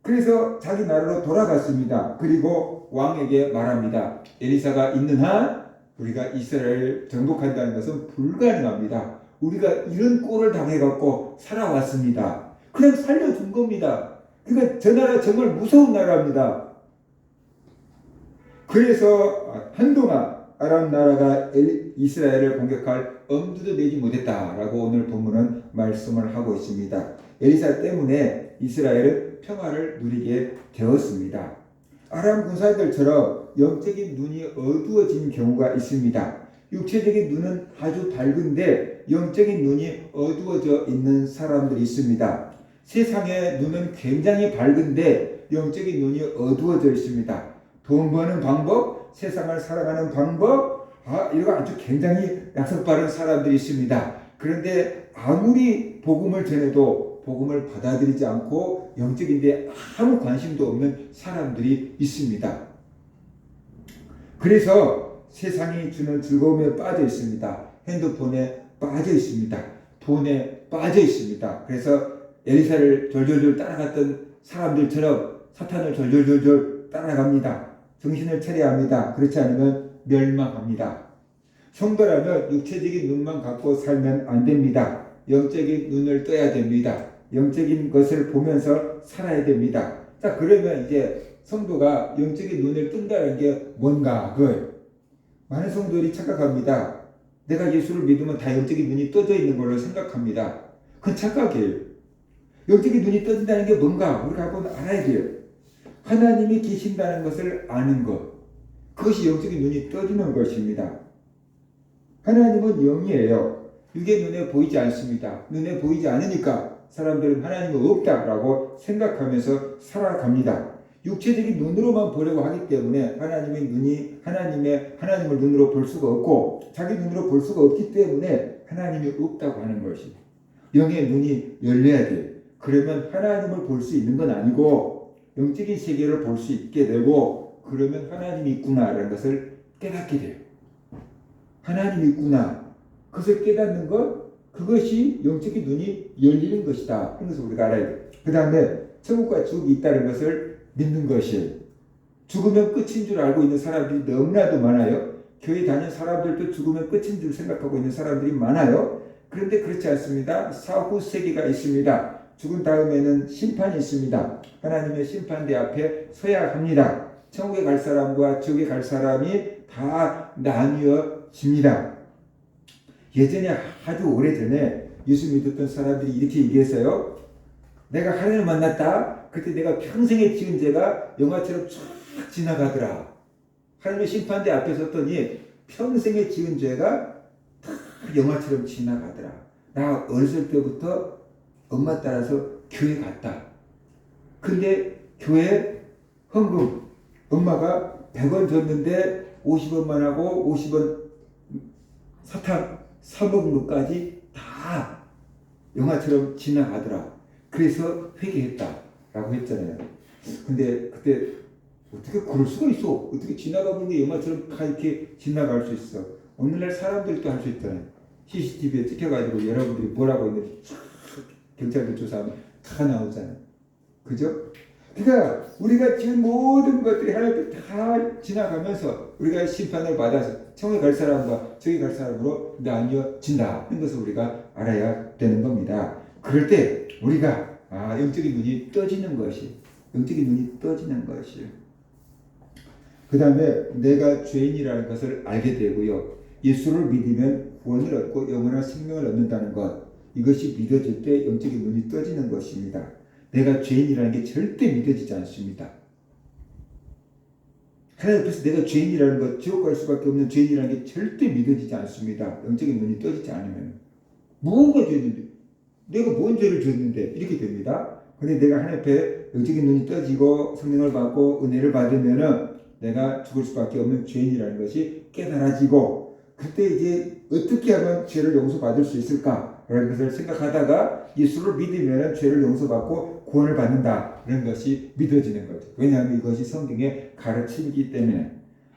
그래서 자기 나라로 돌아갔습니다. 그리고 왕에게 말합니다. 엘리사가 있는 한 우리가 이스라엘을 정복한다는 것은 불가능합니다. 우리가 이런 꼴을 당해갖고 살아왔습니다. 그냥 살려준 겁니다. 그러니까 저 나라 정말 무서운 나라입니다. 그래서 한동안 아람 나라가 이스라엘을 공격할 엄두도 내지 못했다라고 오늘 본문은 말씀을 하고 있습니다. 엘리사 때문에 이스라엘은 평화를 누리게 되었습니다. 아람 군사들처럼 영적인 눈이 어두워진 경우가 있습니다. 육체적인 눈은 아주 밝은데 영적인 눈이 어두워져 있는 사람들이 있습니다. 세상의 눈은 굉장히 밝은데 영적인 눈이 어두워져 있습니다. 돈 버는 방법, 세상을 살아가는 방법, 이거 아주 굉장히 약속 바른 사람들이 있습니다. 그런데 아무리 복음을 전해도 복음을 받아들이지 않고 영적인데 아무 관심도 없는 사람들이 있습니다. 그래서 세상이 주는 즐거움에 빠져 있습니다. 핸드폰에 빠져 있습니다. 돈에 빠져 있습니다. 그래서 엘리사를 졸졸졸 따라갔던 사람들처럼 사탄을 졸졸졸 따라갑니다. 정신을 차려야 합니다. 그렇지 않으면 멸망합니다. 성도라면 육체적인 눈만 갖고 살면 안 됩니다. 영적인 눈을 떠야 됩니다. 영적인 것을 보면서 살아야 됩니다. 자, 그러면 이제 성도가 영적인 눈을 뜬다는 게 뭔가? 많은 성도들이 착각합니다. 내가 예수를 믿으면 다 영적인 눈이 떠져 있는 걸로 생각합니다. 그건 착각이에요. 영적인 눈이 떠진다는 게 뭔가? 우리가 한번 알아야 돼요. 하나님이 계신다는 것을 아는 것. 그것이 영적인 눈이 떠지는 것입니다. 하나님은 영이에요. 육의 눈에 보이지 않습니다. 눈에 보이지 않으니까 사람들은 하나님은 없다라고 생각하면서 살아갑니다. 육체적인 눈으로만 보려고 하기 때문에 하나님을 눈으로 볼 수가 없고 자기 눈으로 볼 수가 없기 때문에 하나님이 없다고 하는 것입니다. 영의 눈이 열려야 돼요. 그러면 하나님을 볼 수 있는 건 아니고 영적인 세계를 볼 수 있게 되고 그러면 하나님이 있구나라는 것을 깨닫게 돼요. 하나님이 있구나. 그것을 깨닫는 것, 그것이 영적인 눈이 열리는 것이다. 그래서 우리가 알아야 돼요. 그 다음에 천국과 지옥이 있다는 것을 믿는 것이에요. 죽으면 끝인 줄 알고 있는 사람들이 너무나도 많아요. 교회 다니는 사람들도 죽으면 끝인 줄 생각하고 있는 사람들이 많아요. 그런데 그렇지 않습니다. 사후 세계가 있습니다. 죽은 다음에는 심판이 있습니다. 하나님의 심판대 앞에 서야 합니다. 천국에 갈 사람과 지옥에 갈 사람이 다 나뉘어집니다. 예전에 아주 오래전에 예수 믿었던 사람들이 이렇게 얘기했어요. 내가 하나님을 만났다. 그때 내가 평생에 지은 죄가 영화처럼 쫙 지나가더라. 하나님의 심판대 앞에 섰더니 평생에 지은 죄가 다 영화처럼 지나가더라. 나 어렸을 때부터 엄마 따라서 교회 갔다. 근데 교회 헌금 엄마가 100원 줬는데 50원만 하고 50원 사탕 사먹은 것까지 다 영화처럼 지나가더라. 그래서 회개했다 라고 했잖아요. 근데 그때 어떻게 그럴 수가 있어? 어떻게 지나가는 게 영화처럼 다 이렇게 지나갈 수 있어? 오늘날 사람들도 할 수 있잖아요. CCTV에 찍혀가지고 여러분들이 뭐라고 했는지 경찰들 조사하면 다 나오잖아요. 그죠? 그러니까 우리가 지금 모든 것들이 하나님 다 지나가면서 우리가 심판을 받아서 천국에 갈 사람과 저기 갈 사람으로 나뉘어진다 하는 것을 우리가 알아야 되는 겁니다. 그럴 때 우리가 영적인 눈이 떠지는 것이 영적인 눈이 떠지는 것이에요. 그 다음에 내가 죄인이라는 것을 알게 되고요. 예수를 믿으면 구원을 얻고 영원한 생명을 얻는다는 것, 이것이 믿어질 때 영적인 눈이 떠지는 것입니다. 내가 죄인이라는 게 절대 믿어지지 않습니다. 하나님 앞에서 내가 죄인이라는 것, 지옥 갈 수밖에 없는 죄인이라는 게 절대 믿어지지 않습니다. 영적인 눈이 떠지지 않으면. 무언가 죄인인데 내가 뭔 죄를 졌는데 이렇게 됩니다. 근데 내가 하나님 앞에 영적인 눈이 떠지고 성령을 받고 은혜를 받으면은 내가 죽을 수밖에 없는 죄인이라는 것이 깨달아지고 그때 이제 어떻게 하면 죄를 용서받을 수 있을까? 라는 것을 생각하다가 예수를 믿으면 죄를 용서받고 구원을 받는다. 이런 것이 믿어지는 거죠. 왜냐하면 이것이 성경의 가르침이기 때문에.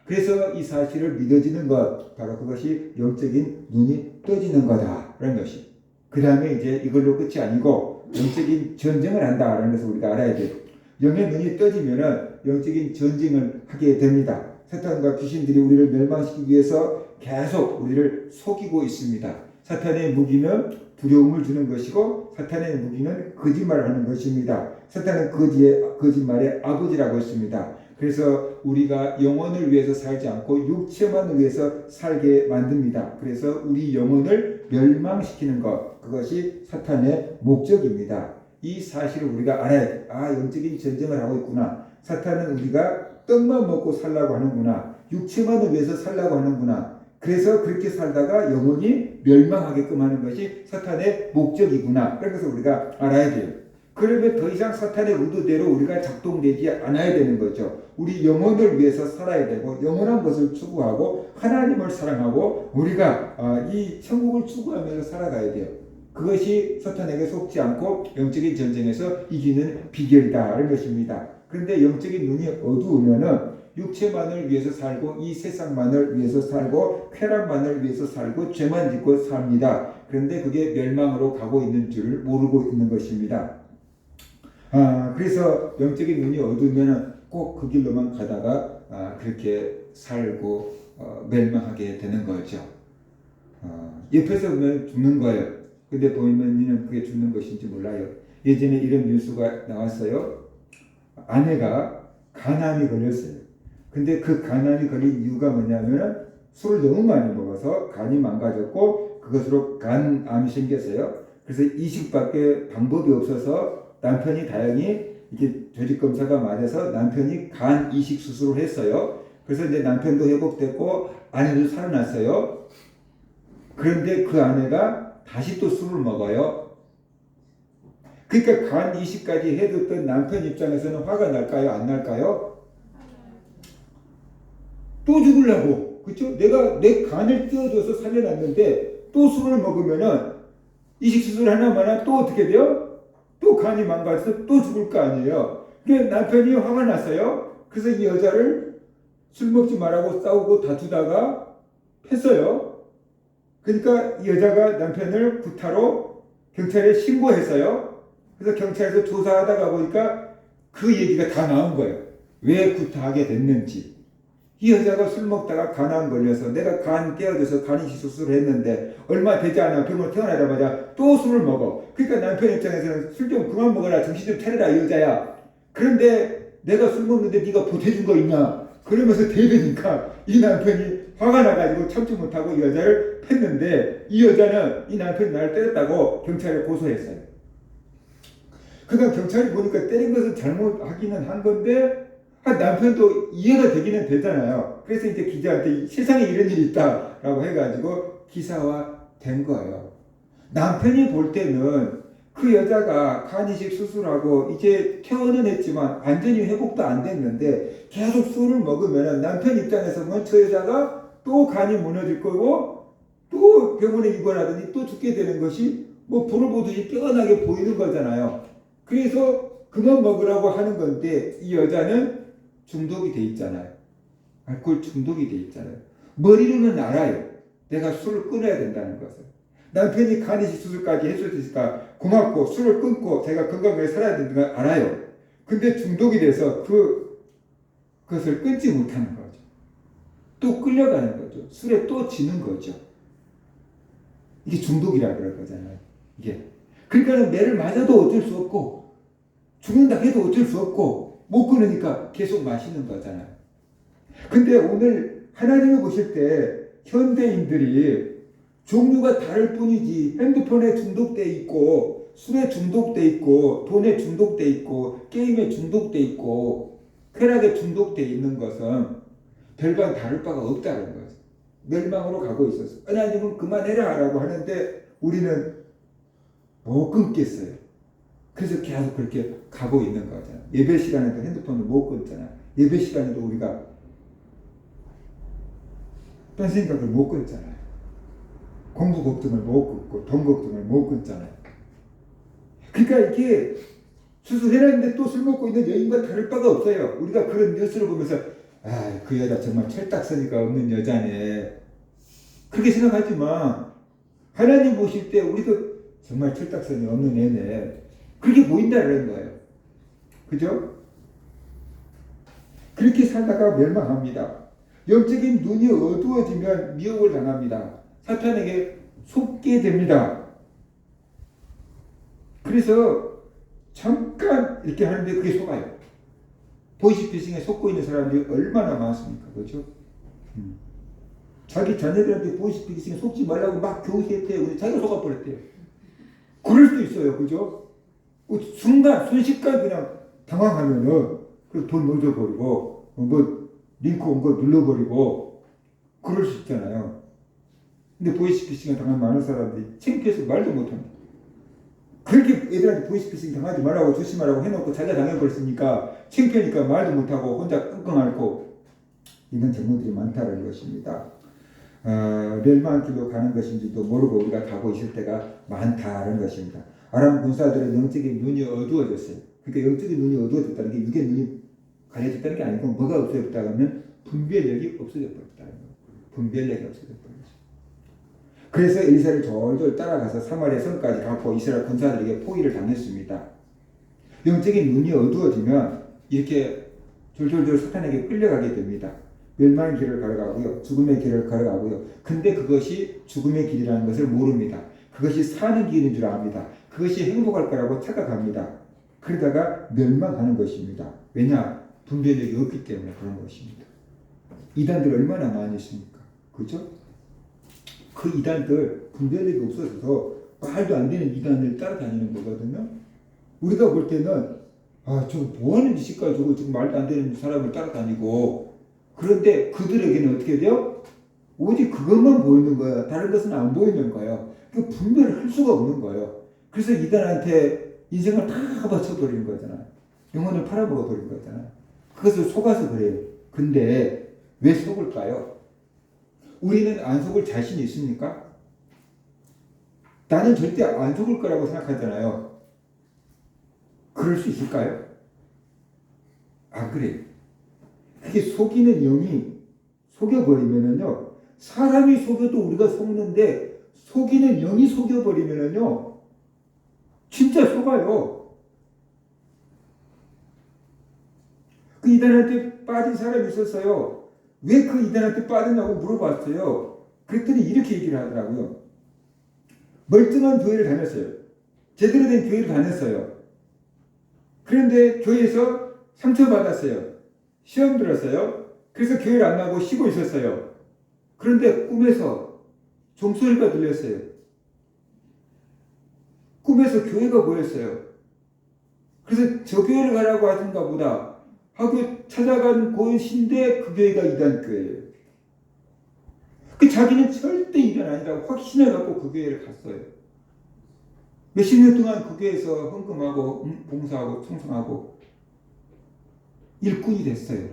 그래서 이 사실을 믿어지는 것, 바로 그것이 영적인 눈이 떠지는 거다. 라는 것이. 그 다음에 이제 이걸로 끝이 아니고 영적인 전쟁을 한다라는 것을 우리가 알아야 돼요. 영의 눈이 떠지면은 영적인 전쟁을 하게 됩니다. 사탄과 귀신들이 우리를 멸망시키기 위해서 계속 우리를 속이고 있습니다. 사탄의 무기는 두려움을 주는 것이고 사탄의 무기는 거짓말을 하는 것입니다. 사탄은 거짓말의 아버지라고 했습니다. 그래서 우리가 영혼을 위해서 살지 않고 육체만 위해서 살게 만듭니다. 그래서 우리 영혼을 멸망시키는 것, 그것이 사탄의 목적입니다. 이 사실을 우리가 알아야 돼. 영적인 전쟁을 하고 있구나. 사탄은 우리가 떡만 먹고 살라고 하는구나. 육체만을 위해서 살라고 하는구나. 그래서 그렇게 살다가 영혼이 멸망하게끔 하는 것이 사탄의 목적이구나. 그런 것을 우리가 알아야 돼요. 그러면 더 이상 사탄의 의도대로 우리가 작동되지 않아야 되는 거죠. 우리 영혼을 위해서 살아야 되고 영원한 것을 추구하고 하나님을 사랑하고 우리가 이 천국을 추구하면서 살아가야 돼요. 그것이 사탄에게 속지 않고 영적인 전쟁에서 이기는 비결이다 하는 것입니다. 그런데 영적인 눈이 어두우면은 육체만을 위해서 살고 이 세상만을 위해서 살고 쾌락만을 위해서 살고 죄만 짓고 삽니다. 그런데 그게 멸망으로 가고 있는 줄을 모르고 있는 것입니다. 그래서 영적인 눈이 어두우면은 꼭 그 길로만 가다가 그렇게 살고 멸망하게 되는 거죠. 옆에서 보면 죽는 거예요. 근데 보이면 그게 죽는 것인지 몰라요. 예전에 이런 뉴스가 나왔어요. 아내가 간암이 걸렸어요. 근데 그 간암이 걸린 이유가 뭐냐면 술을 너무 많이 먹어서 간이 망가졌고 그것으로 간암이 생겼어요. 그래서 이식밖에 방법이 없어서 남편이 다행히 이게 조직검사가 맞아서 남편이 간 이식 수술을 했어요. 그래서 이제 남편도 회복됐고 아내도 살아났어요. 그런데 그 아내가 다시 또 술을 먹어요. 그러니까 간 이식까지 해뒀던 남편 입장에서는 화가 날까요? 안 날까요? 또 죽으려고. 그렇죠? 내가 내 간을 띄워줘서 살려놨는데 또 술을 먹으면은 이식 수술 하나마나 또 어떻게 돼요? 또 간이 망가져서 또 죽을 거 아니에요. 그러니까 남편이 화가 났어요. 그래서 이 여자를 술 먹지 말라고 싸우고 다투다가 했어요. 그러니까 이 여자가 남편을 구타로 경찰에 신고했어요. 그래서 경찰에서 조사하다가 보니까 그 얘기가 다 나온 거예요. 왜 구타하게 됐는지. 이 여자가 술 먹다가 간암 걸려서 내가 간 떼어줘서 간 이식 수술을 했는데 얼마 되지 않아 병으로 태어나자마자 또 술을 먹어. 그러니까 남편 입장에서는 술 좀 그만 먹어라. 정신 좀 차려라 이 여자야. 그런데 내가 술 먹는데 네가 보태준 거 있냐. 그러면서 대드니까 이 남편이 화가 나가지고 참지 못하고 이 여자를 팼는데 이 여자는 이 남편이 나를 때렸다고 경찰에 고소했어요. 그러니까 경찰이 보니까 때린 것은 잘못하기는 한 건데 남편도 이해가 되기는 되잖아요. 그래서 이제 기자한테 세상에 이런 일이 있다라고 해가지고 기사화 된 거예요. 남편이 볼 때는 그 여자가 간이식 수술하고 이제 퇴원은 했지만 완전히 회복도 안 됐는데 계속 술을 먹으면 남편 입장에서 보면 저 여자가 또 간이 무너질 거고 또 병원에 입원하더니 또 죽게 되는 것이 뭐 불을 보듯이 뼈아나게 보이는 거잖아요. 그래서 그만 먹으라고 하는 건데 이 여자는 중독이 돼 있잖아요. 알코올 중독이 돼 있잖아요. 머리로는 알아요. 내가 술을 끊어야 된다는 것을. 남편이 간이식 수술까지 해줬으니까 고맙고 술을 끊고 제가 건강하게 살아야 된다는 걸 알아요. 근데 중독이 돼서 그것을 끊지 못하는 거죠. 또 끌려가는 거죠. 술에 또 지는 거죠. 이게 중독이라 그럴 거잖아요. 이게. 그러니까 매를 맞아도 어쩔 수 없고 죽는다 해도 어쩔 수 없고 못 끊으니까 계속 마시는 거잖아요. 근데 오늘 하나님을 보실 때 현대인들이 종류가 다를 뿐이지 핸드폰에 중독돼 있고 술에 중독돼 있고 돈에 중독돼 있고 게임에 중독돼 있고 쾌락에 중독돼 있는 것은 별반 다를 바가 없다는 거죠. 멸망으로 가고 있었어요. 하나님은 그만해라 라고 하는데 우리는 못 끊겠어요. 그래서 계속 그렇게 가고 있는 거잖아요. 예배 시간에도 핸드폰을 못 끊잖아요. 예배 시간에도 우리가 딴 생각을 못 끊잖아요. 공부 걱정을 못 끊고 돈 걱정을 못 끊잖아요. 그러니까 이게 수술해놨는데 또 술 먹고 있는 여인과 다를 바가 없어요. 우리가 그런 뉴스를 보면서 아, 그 여자 정말 철딱서니가 없는 여자네. 그렇게 생각하지만 하나님 보실 때 우리도 정말 철딱선이 없는 애네. 그렇게 보인다는 거예요. 그죠? 그렇게 살다가 멸망합니다. 영적인 눈이 어두워지면 미혹을 당합니다. 사탄에게 속게 됩니다. 그래서 잠깐 이렇게 하는데 그게 속아요. 보이스피싱에 속고 있는 사람들이 얼마나 많습니까? 그렇죠? 자기 자녀들한테 보이스피싱에 속지 말라고 막 교육했대요. 근데 자기가 속아버렸대요. 그럴 수도 있어요. 그죠? 순식간 그냥 당황하면은 돈 넣어버리고 링크 온 거 눌러버리고 그럴 수 있잖아요. 근데 보이스피싱을 당한 많은 사람들이 창피해서 말도 못합니다. 그렇게 애들한테 보이스피싱 당하지 말라고 조심하라고 해놓고 자기가 당해버렸으니까 창피하니까 말도 못하고 혼자 끙끙 앓고 이런 경우들이 많다는 것입니다. 멸망길로 가는 것인지도 모르고 우리가 가고 있을 때가 많다는 것입니다. 아람 군사들의 영적인 눈이 어두워졌어요. 그러니까 영적인 눈이 어두워졌다는 게 육의 눈이 가려졌다는 게 아니고 뭐가 없어졌다 하면 분별력이 없어져 버렸다는 거예요. 분별력이 없어져 버렸어요. 그래서 엘리사를 졸졸 따라가서 사마리아 성까지 가고 이스라엘 군사들에게 포위를 당했습니다. 영적인 눈이 어두워지면 이렇게 졸졸졸 사탄에게 끌려가게 됩니다. 멸망의 길을 걸어가고요. 죽음의 길을 걸어가고요. 근데 그것이 죽음의 길이라는 것을 모릅니다. 그것이 사는 길인 줄 압니다. 그것이 행복할 거라고 착각합니다. 그러다가 멸망하는 것입니다. 왜냐? 분별력이 없기 때문에 그런 것입니다. 이단들 얼마나 많이 있습니까? 그죠? 그 이단들 분별력이 없어서 말도 안 되는 이단을 따라다니는 거거든요. 우리가 볼 때는 저 뭐하는 짓일까? 저거 지금 말도 안 되는 사람을 따라다니고 그런데 그들에게는 어떻게 돼요? 오직 그것만 보이는 거야. 다른 것은 안 보이는 거예요. 그 분별을 할 수가 없는 거예요. 그래서 이단한테 인생을 다 바쳐버리는 거잖아요. 영혼을 팔아먹어버린 거잖아요. 그것을 속아서 그래요. 근데 왜 속을까요? 우리는 안 속을 자신이 있습니까? 나는 절대 안 속을 거라고 생각하잖아요. 그럴 수 있을까요? 안 그래요. 그게 속이는 영이 속여버리면은요, 사람이 속여도 우리가 속는데 속이는 영이 속여버리면은요, 진짜 속아요. 그 이단한테 빠진 사람이 있었어요. 왜 그 이단한테 빠졌냐고 물어봤어요. 그랬더니 이렇게 얘기를 하더라고요. 멀쩡한 교회를 다녔어요. 제대로 된 교회를 다녔어요. 그런데 교회에서 상처받았어요. 시험 들었어요. 그래서 교회를 안 나고 쉬고 있었어요. 그런데 꿈에서 종소리가 들렸어요. 꿈에서 교회가 보였어요. 그래서 저 교회를 가라고 하던가 보다 하고 찾아간 곳인데 그 교회가 이단 교회예요. 그 자기는 절대 이단 아니라고 확신을 갖고 그 교회를 갔어요. 몇십 년 동안 그 교회에서 헌금하고 봉사하고 청송하고 일꾼이 됐어요.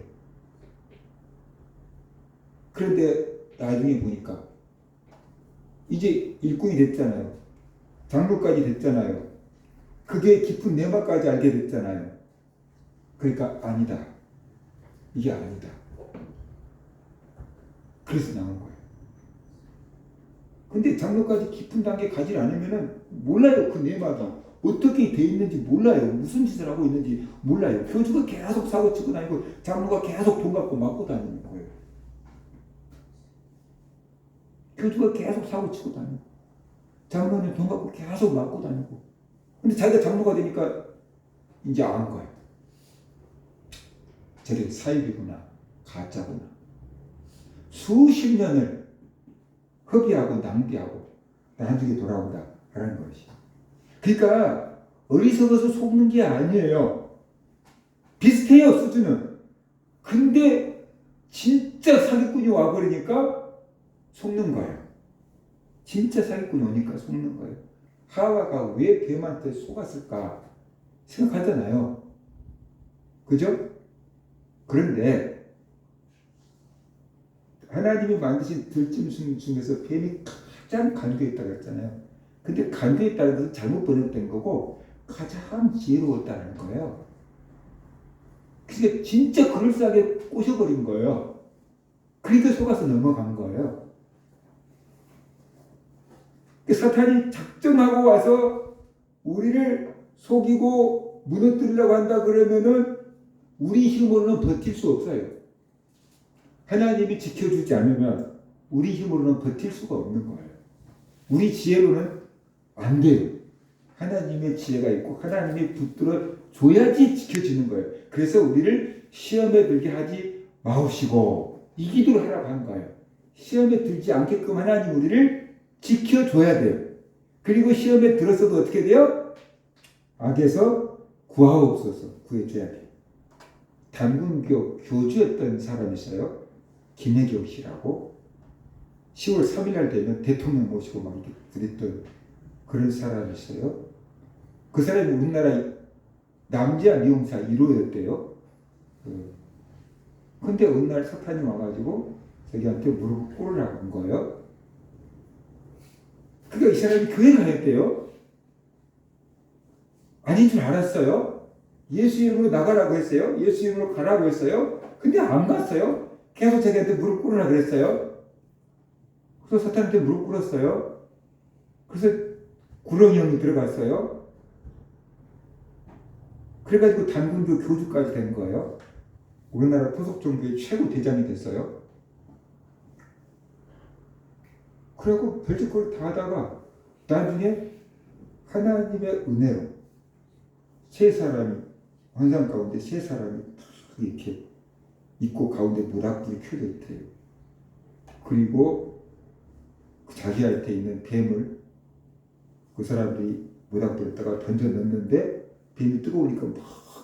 그런데 나중에 보니까 이제 일꾼이 됐잖아요. 장로까지 됐잖아요. 그게 깊은 내막까지 알게 됐잖아요. 그러니까 아니다. 이게 아니다. 그래서 나온 거예요. 근데 장로까지 깊은 단계 가지 않으면은 몰라요. 그 내막이 어떻게 돼 있는지 몰라요. 무슨 짓을 하고 있는지 몰라요. 교주가 계속 사고치고 다니고 장로가 계속 돈 갖고 맞고 다니는 거예요. 교주가 계속 사고치고 다니고 장로는 돈 갖고 계속 맞고 다니고 근데 자기가 장로가 되니까 이제 안 거예요. 저게 사입이구나. 가짜구나. 수십 년을 허비하고 낭비하고 나중에 돌아오다 하는 것이죠. 그러니까 어리석어서 속는 게 아니에요. 비슷해요, 수준은. 근데 진짜 사기꾼이 와버리니까 속는 거예요. 진짜 사기꾼이 오니까 속는 거예요. 하와가 왜 뱀한테 속았을까 생각하잖아요. 그죠? 그런데 하나님이 만드신 들짐승 중에서 뱀이 가장 간교했다고 했잖아요. 근데 간교했다는 것은 잘못 번역된 거고 가장 지혜로웠다는 거예요. 그러니까 진짜 그럴싸하게 꼬셔버린 거예요. 그러니까 속아서 넘어간 거예요. 사탄이 작정하고 와서 우리를 속이고 무너뜨리려고 한다 그러면은 우리 힘으로는 버틸 수 없어요. 하나님이 지켜주지 않으면 우리 힘으로는 버틸 수가 없는 거예요. 우리 지혜로는 안 돼요. 하나님의 지혜가 있고 하나님이 붙들어 줘야지 지켜지는 거예요. 그래서 우리를 시험에 들게 하지 마옵시고 이 기도를 하라고 한 거예요. 시험에 들지 않게끔 하나님 우리를 지켜줘야 돼요. 그리고 시험에 들었어도 어떻게 돼요? 악에서 구하옵소서 구해줘야 돼요. 단군교 교주였던 사람이 있어요. 김혜경 씨라고. 10월 3일 날 되면 대통령 모시고 막 이렇게 그랬던 그런 사람이 있어요. 그 사람이 우리나라 남자 미용사 1호였대요. 근데 어느 날 사탄이 와가지고 자기한테 무릎 꿇으라고 한 거예요. 그러니까 이 사람이 교회를 다녔대요. 아닌 줄 알았어요. 예수 이름으로 나가라고 했어요. 예수 이름으로 가라고 했어요. 근데 안 갔어요. 계속 자기한테 무릎 꿇으라 그랬어요. 그래서 사탄한테 무릎 꿇었어요. 그래서 구렁이 형이 들어갔어요. 그래가지고 단군교 교주까지 된 거예요. 우리나라 토속종교의 최고 대장이 됐어요. 그리고 별짓거리 다 하다가 나중에 하나님의 은혜로 세 사람이 환상 가운데 세 사람이 이렇게 있고 가운데 모닥불이 켜져 있대요. 그리고 자기한테 있는 뱀을 그 사람들이 모닥불에다가 던져 넣는데 뱀이 뜨거우니까 막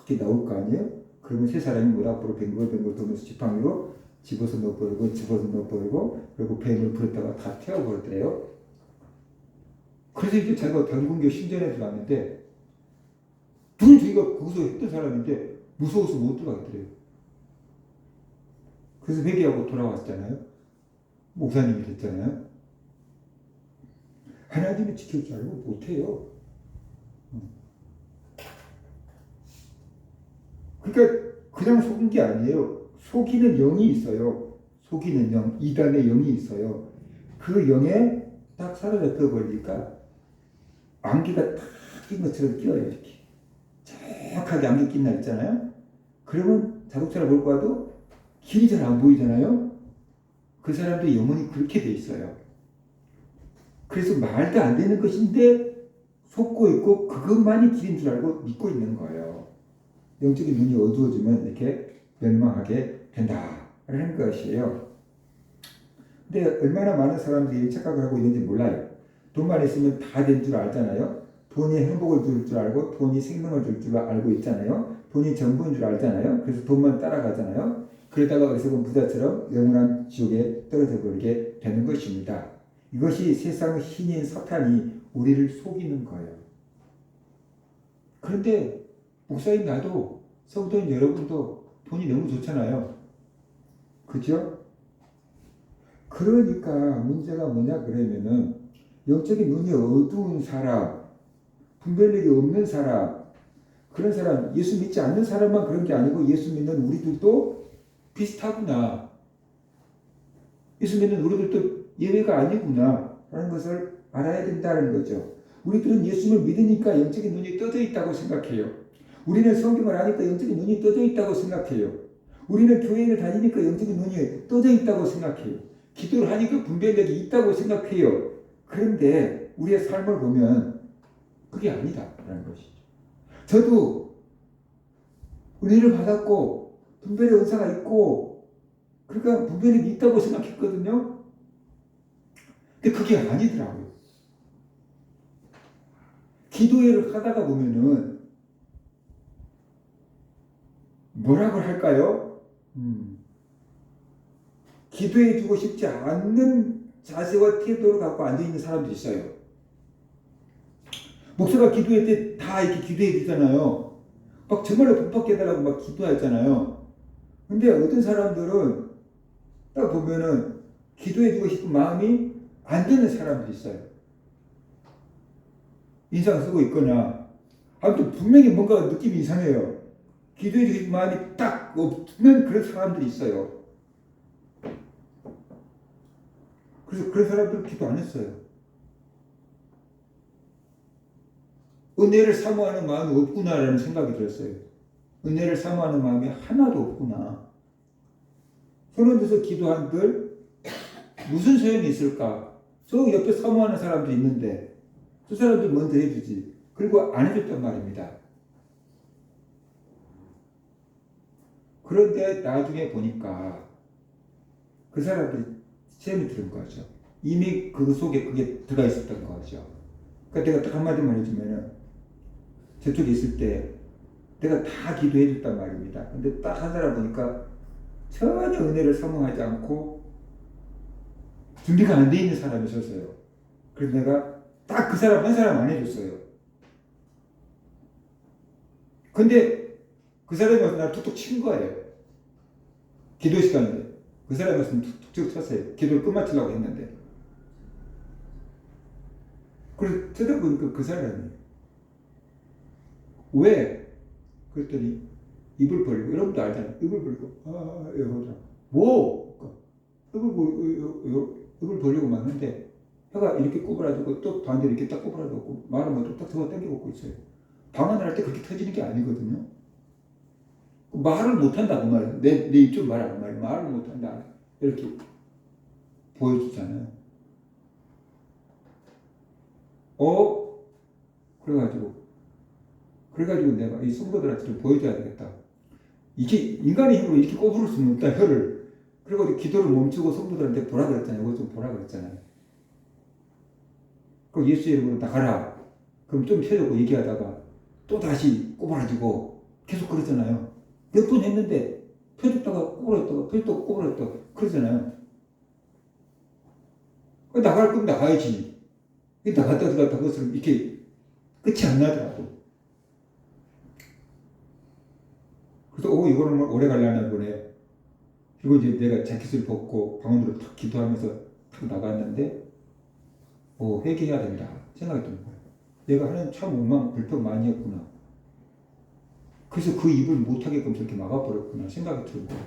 이렇게 나올 거 아니에요? 그러면 세 사람이 모닥불을 뱅글뱅글 돌면서 지팡이로 집어서 넣어버리고 그리고 뱀을 불에다가 다 태워버렸대요. 그래서 이제 자기가 단군교 신전에 들어갔는데 늘 저희가 거기서 했던 사람인데 무서워서 못 들어가더래요. 그래서 회개하고 돌아왔잖아요. 목사님이 됐잖아요. 하나님이 지킬 줄 알고 못해요. 그러니까 그냥 속은 게 아니에요. 속이는 영이 있어요. 속이는 영, 이단의 영이 있어요. 그 영에 딱 사로잡혀 버리니까 안개가 탁 낀 것처럼 끼어요. 이렇게 정확하게 안개 낀 날 있잖아요. 그러면 자동차를 몰고 와도 길이 잘 안 보이잖아요. 그 사람도 영혼이 그렇게 돼 있어요. 그래서 말도 안 되는 것인데 속고 있고 그것만이 길인 줄 알고 믿고 있는 거예요. 영적인 눈이 어두워지면 이렇게 멸망하게 된다라는 것이에요. 근데 얼마나 많은 사람들이 착각을 하고 있는지 몰라요. 돈만 있으면 다 된 줄 알잖아요. 돈이 행복을 줄 줄 알고 돈이 생명을 줄 줄 알고 있잖아요. 돈이 전부인 줄 알잖아요. 그래서 돈만 따라가잖아요. 그러다가 어리석은 부자처럼 영원한 지옥에 떨어져 버리게 되는 것입니다. 이것이 세상 신인 사탄이 우리를 속이는 거예요. 그런데 목사님 나도 성도인 여러분도 돈이 너무 좋잖아요. 그죠? 그러니까 문제가 뭐냐 그러면은 영적인 눈이 어두운 사람, 분별력이 없는 사람, 그런 사람, 예수 믿지 않는 사람만 그런 게 아니고 예수 믿는 우리들도 비슷하구나. 예수 믿는 우리들도 예외가 아니구나 라는 것을 알아야 된다는 거죠. 우리들은 예수를 믿으니까 영적인 눈이 떠져 있다고 생각해요. 우리는 성경을 아니까 영적인 눈이 떠져 있다고 생각해요. 우리는 교회를 다니니까 영적인 눈이 떠져 있다고 생각해요. 기도를 하니까 분별력이 있다고 생각해요. 그런데 우리의 삶을 보면 그게 아니다라는 것이죠. 저도 은혜를 받았고 분별의 은사가 있고 그러니까 분별력이 있다고 생각했거든요. 근데 그게 아니더라고요. 기도회를 하다가 보면은 뭐라고 할까요? 기도해 주고 싶지 않는 자세와 태도를 갖고 앉아있는 사람도 있어요. 목사가 기도회 때 다 이렇게 기도해 주잖아요. 막 정말로 복 받게 해달라고 막 기도하잖아요. 근데 어떤 사람들은 딱 보면은 기도해 주고 싶은 마음이 안 드는 사람도 있어요. 인상 쓰고 있거나 아무튼 분명히 뭔가 느낌이 이상해요. 기도해 주신 마음이 딱 없는 그런 사람들이 있어요. 그래서 그런 사람들은 기도 안 했어요. 은혜를 사모하는 마음이 없구나라는 생각이 들었어요. 은혜를 사모하는 마음이 하나도 없구나. 손을 들어서 기도한들 무슨 소용이 있을까? 저 옆에 사모하는 사람도 있는데 저 사람들 먼저 해주지. 그리고 안 해줬단 말입니다. 그런데 나중에 보니까 그 사람들이 시험이 들은 거죠. 이미 그 속에 그게 들어가 있었던 거죠. 그러니까 내가 딱 한마디만 해주면은 저쪽에 있을 때 내가 다 기도해 줬단 말입니다. 근데 딱 한 사람 보니까 전혀 은혜를 사모하지 않고 준비가 안 돼 있는 사람이 있었어요. 그래서 내가 딱 그 사람 한 사람 안 해줬어요. 근데 그 사람이 와서 나를 툭툭 친 거예요. 기도 시간인데. 그 사람이 와서 툭툭 쳤어요. 기도를 끝마치려고 했는데. 그래서 쳐다보니까 그 사람이 왜? 그랬더니 입을 벌리고, 여러분도 알잖아요. 입을 벌리고 이러더라. 뭐? 입을 벌리고 막는데 혀가 이렇게 꼬부라지고 또 반대로 이렇게 딱 꼬부라지고 말은 뭐 뚝딱 저거 당겨먹고 있어요. 방언을 할 때 그렇게 터지는 게 아니거든요. 말을 못한다고 말이에요. 내 입 좀 말하고 말이에요. 말을 못한다. 이렇게 보여주잖아요. 그래가지고 내가 이 성도들한테 좀 보여줘야 되겠다. 이게 인간의 힘으로 이렇게 꼬부를 수는 없다, 혀를. 그리고 기도를 멈추고 성도들한테 보라 그랬잖아요. 이거 좀 보라 그랬잖아요. 그럼 예수 이름으로 나가라. 그럼 좀 펴주고 얘기하다가 또 다시 꼬부라지고 계속 그러잖아요. 몇 번 했는데 펴줬다가 꼬부라졌다가 펴줬다가 꼬부라졌다가 그러잖아요. 나갈 거면 나가야지. 나갔다 들어갔다 그것을 이렇게 끝이 안 나더라고. 그래서 이거는 뭐 오래 가려나 보네. 그리고 이제 내가 자켓을 벗고 방언으로 탁 기도하면서 탁 나갔는데 회개해야 된다 생각이 드는 거예요. 내가 하는 참 원망 불평 많이 했구나. 그래서 그 입을 못하게끔 저렇게 막아버렸구나 생각이 드는 거예요.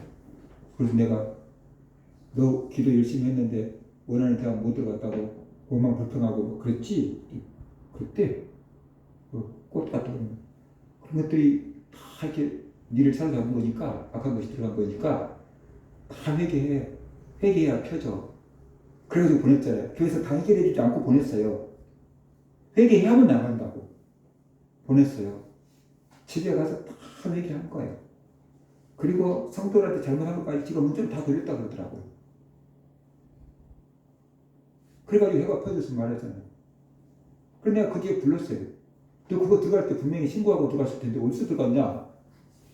그래서 내가 너 기도 열심히 했는데 원하는 대학 못 들어갔다고 원망 불평하고 뭐 그랬지? 그때 꽃 같은 그런 것들이 다 이렇게 니를 사로잡은 거니까 악한 것이 들어간 거니까 다 회개해야 펴져. 그래가지고 보냈잖아요. 교회에서 다 해결해주지 않고 보냈어요. 회개해야만 나간다고 보냈어요. 집에 가서 다 회개한 거예요. 그리고 성도들한테 잘못한 것까지 지가 문자로 다 돌렸다 그러더라고요. 그래가지고 해가 퍼져서 말하잖아요. 그래서 내가 그 뒤에 불렀어요. 너 그거 들어갈 때 분명히 신고하고 들어갔을 텐데 어디서 들어갔냐?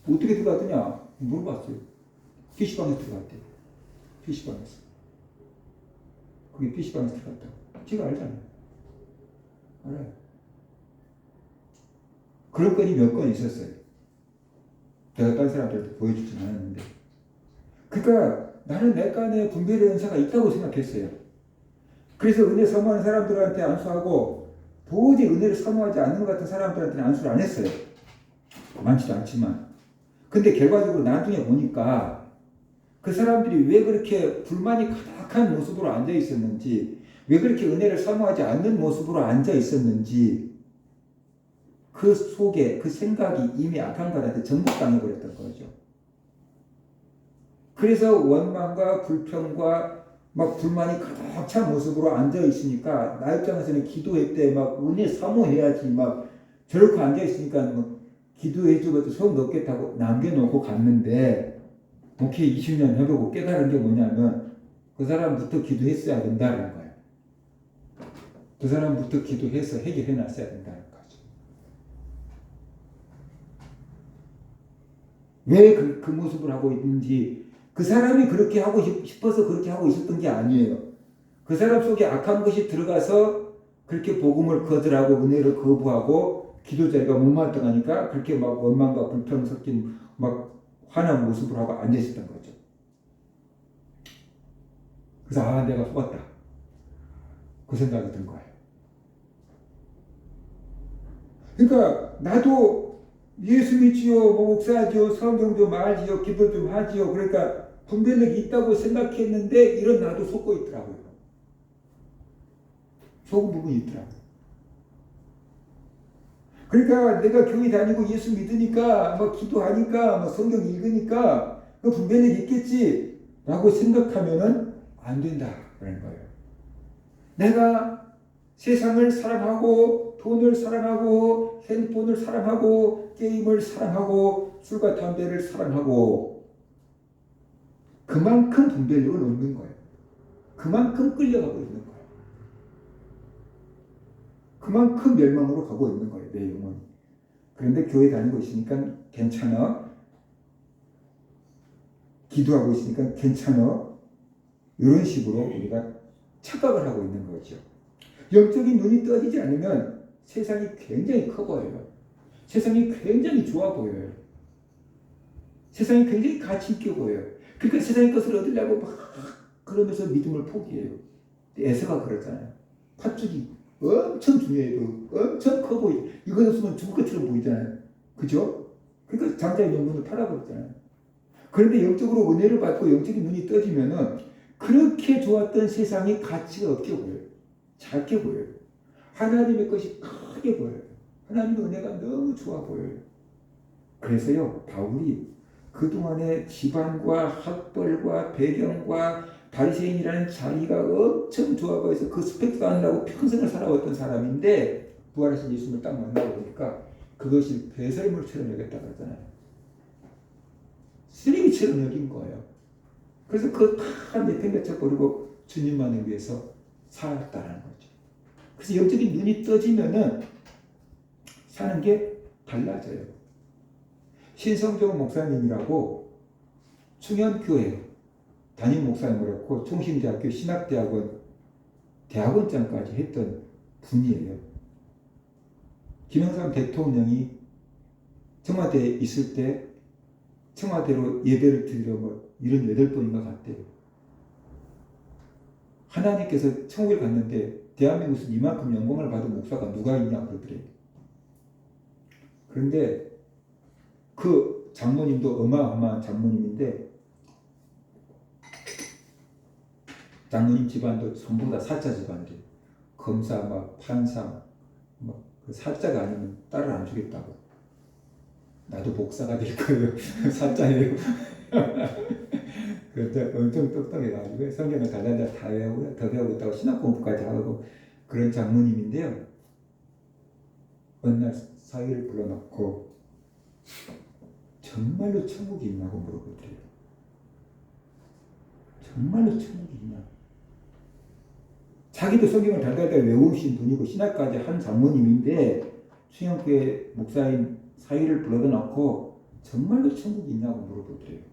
어떻게 들어갔느냐? 물어봤어요. PC방에서 들어갔대. PC방에서. 그게 PC방에서 들어갔다고. 제가 알잖아요. 알아요. 그런 건이 몇 건 있었어요. 내가 다른 사람들한테 보여주진 않았는데. 그러니까 나는 내 간에 분별의 은사가 있다고 생각했어요. 그래서 은혜 사모하는 사람들한테 안수하고 도저히 은혜를 사모하지 않는 것 같은 사람들한테는 안수를 안 했어요. 많지도 않지만. 근데 결과적으로 나중에 보니까 그 사람들이 왜 그렇게 불만이 가득한 모습으로 앉아 있었는지, 왜 그렇게 은혜를 사모하지 않는 모습으로 앉아 있었는지, 그 속에 그 생각이 이미 악한 자한테 전복당해 버렸던 거죠. 그래서 원망과 불평과 막 불만이 가득 찬 모습으로 앉아 있으니까 나 입장에서는 기도회 때 막 은혜 사모해야지 막 저렇게 앉아 있으니까 뭐 기도해주고 소용 넣겠다고 남겨놓고 갔는데 목회 20년 해보고 깨달은 게 뭐냐면 그 사람부터 기도했어야 된다는 거예요. 그 사람부터 기도해서 해결해 놨어야 된다는 거죠. 왜 그 모습을 하고 있는지 그 사람이 그렇게 하고 싶어서 그렇게 하고 있었던 게 아니에요. 그 사람 속에 악한 것이 들어가서 그렇게 복음을 거절하고 은혜를 거부하고 기도 자리가 못마땅하니까 그렇게 막 원망과 불평 섞인 막 화난 모습을 하고 앉아 있었던 거죠. 그래서 내가 속았다. 그 생각이 든 거예요. 그러니까 나도 예수 믿지요, 뭐 목사지요, 성경 좀 알지요, 기도 좀 하지요. 그러니까 분별력이 있다고 생각했는데 이런 나도 속고 있더라고요. 속은 부분이 있더라고요. 그러니까 내가 교회 다니고 예수 믿으니까 뭐 기도하니까 뭐 성경 읽으니까 그 분별력이 있겠지라고 생각하면은 안 된다라는 거예요. 내가 세상을 사랑하고 돈을 사랑하고 핸드폰을 사랑하고 게임을 사랑하고 술과 담배를 사랑하고 그만큼 분별력을 얻는 거예요. 그만큼 끌려가고 있는 거예요. 그만큼 멸망으로 가고 있는 거예요. 내 영혼이. 그런데 교회 다니고 있으니까 괜찮아. 기도하고 있으니까 괜찮아. 이런 식으로 우리가 착각을 하고 있는 거죠. 영적인 눈이 떠지지 않으면 세상이 굉장히 커 보여요. 세상이 굉장히 좋아 보여요. 세상이 굉장히 가치 있게 보여요. 그러니까 세상의 것을 얻으려고 막 그러면서 믿음을 포기해요. 에서가 그러잖아요. 팥죽이 엄청 중요해도 엄청 커 보이죠. 이거 없으면 죽을 것처럼 보이잖아요. 그죠? 그러니까 장자의 영혼을 팔아버렸잖아요. 그런데 영적으로 은혜를 받고 영적인 눈이 떠지면은 그렇게 좋았던 세상이 가치가 없게 보여요. 작게 보여요. 하나님의 것이 크게 보여요. 하나님의 은혜가 너무 좋아 보여요. 그래서요, 바울이 그동안의 집안과 학벌과 배경과 바리새인이라는 자리가 엄청 좋아 보여서 그 스펙도 아니라고 평생을 살아왔던 사람인데 부활하신 예수님을 딱 만나고 보니까 그것이 배설물처럼 여겼다고 하잖아요. 쓰레기처럼 여긴 거예요. 그래서 그거 다 내팽개쳐버리고 주님만을 위해서 살았다는 거죠. 그래서 영적인 눈이 떠지면은 사는 게 달라져요. 신성종 목사님이라고 충현교회 담임 목사님이었고 총신대학교 신학대학원 대학원장까지 했던 분이에요. 김영삼 대통령이 청와대에 있을 때 청와대로 예배를 드리러 뭐 78번인가 갔대요. 하나님께서 천국에 갔는데 대한민국에서 이만큼 영광을 받은 목사가 누가 있냐 그러더래요. 그런데 그 장모님도 어마어마한 장모님인데 장모님 집안도 전부 다 사자 집안이래요. 검사, 막 판사, 뭐 사자가 아니면 딸을 안 주겠다고. 나도 목사가 될 거예요. 사자예요. 그런데 엄청 똑똑해가지고 성경을 달달달 다 외우고 더 배우고 있다고 신학 공부까지 하고 그런 장모님인데요. 어느 날 사위를 불러놓고 정말로 천국이 있냐고 물어보더래요. 정말로 천국이 있냐? 자기도 성경을 달달달 외우신 분이고 신학까지 한 장모님인데 충영교회 목사인 사위를 불러다 놓고 정말로 천국이 있냐고 물어보더래요.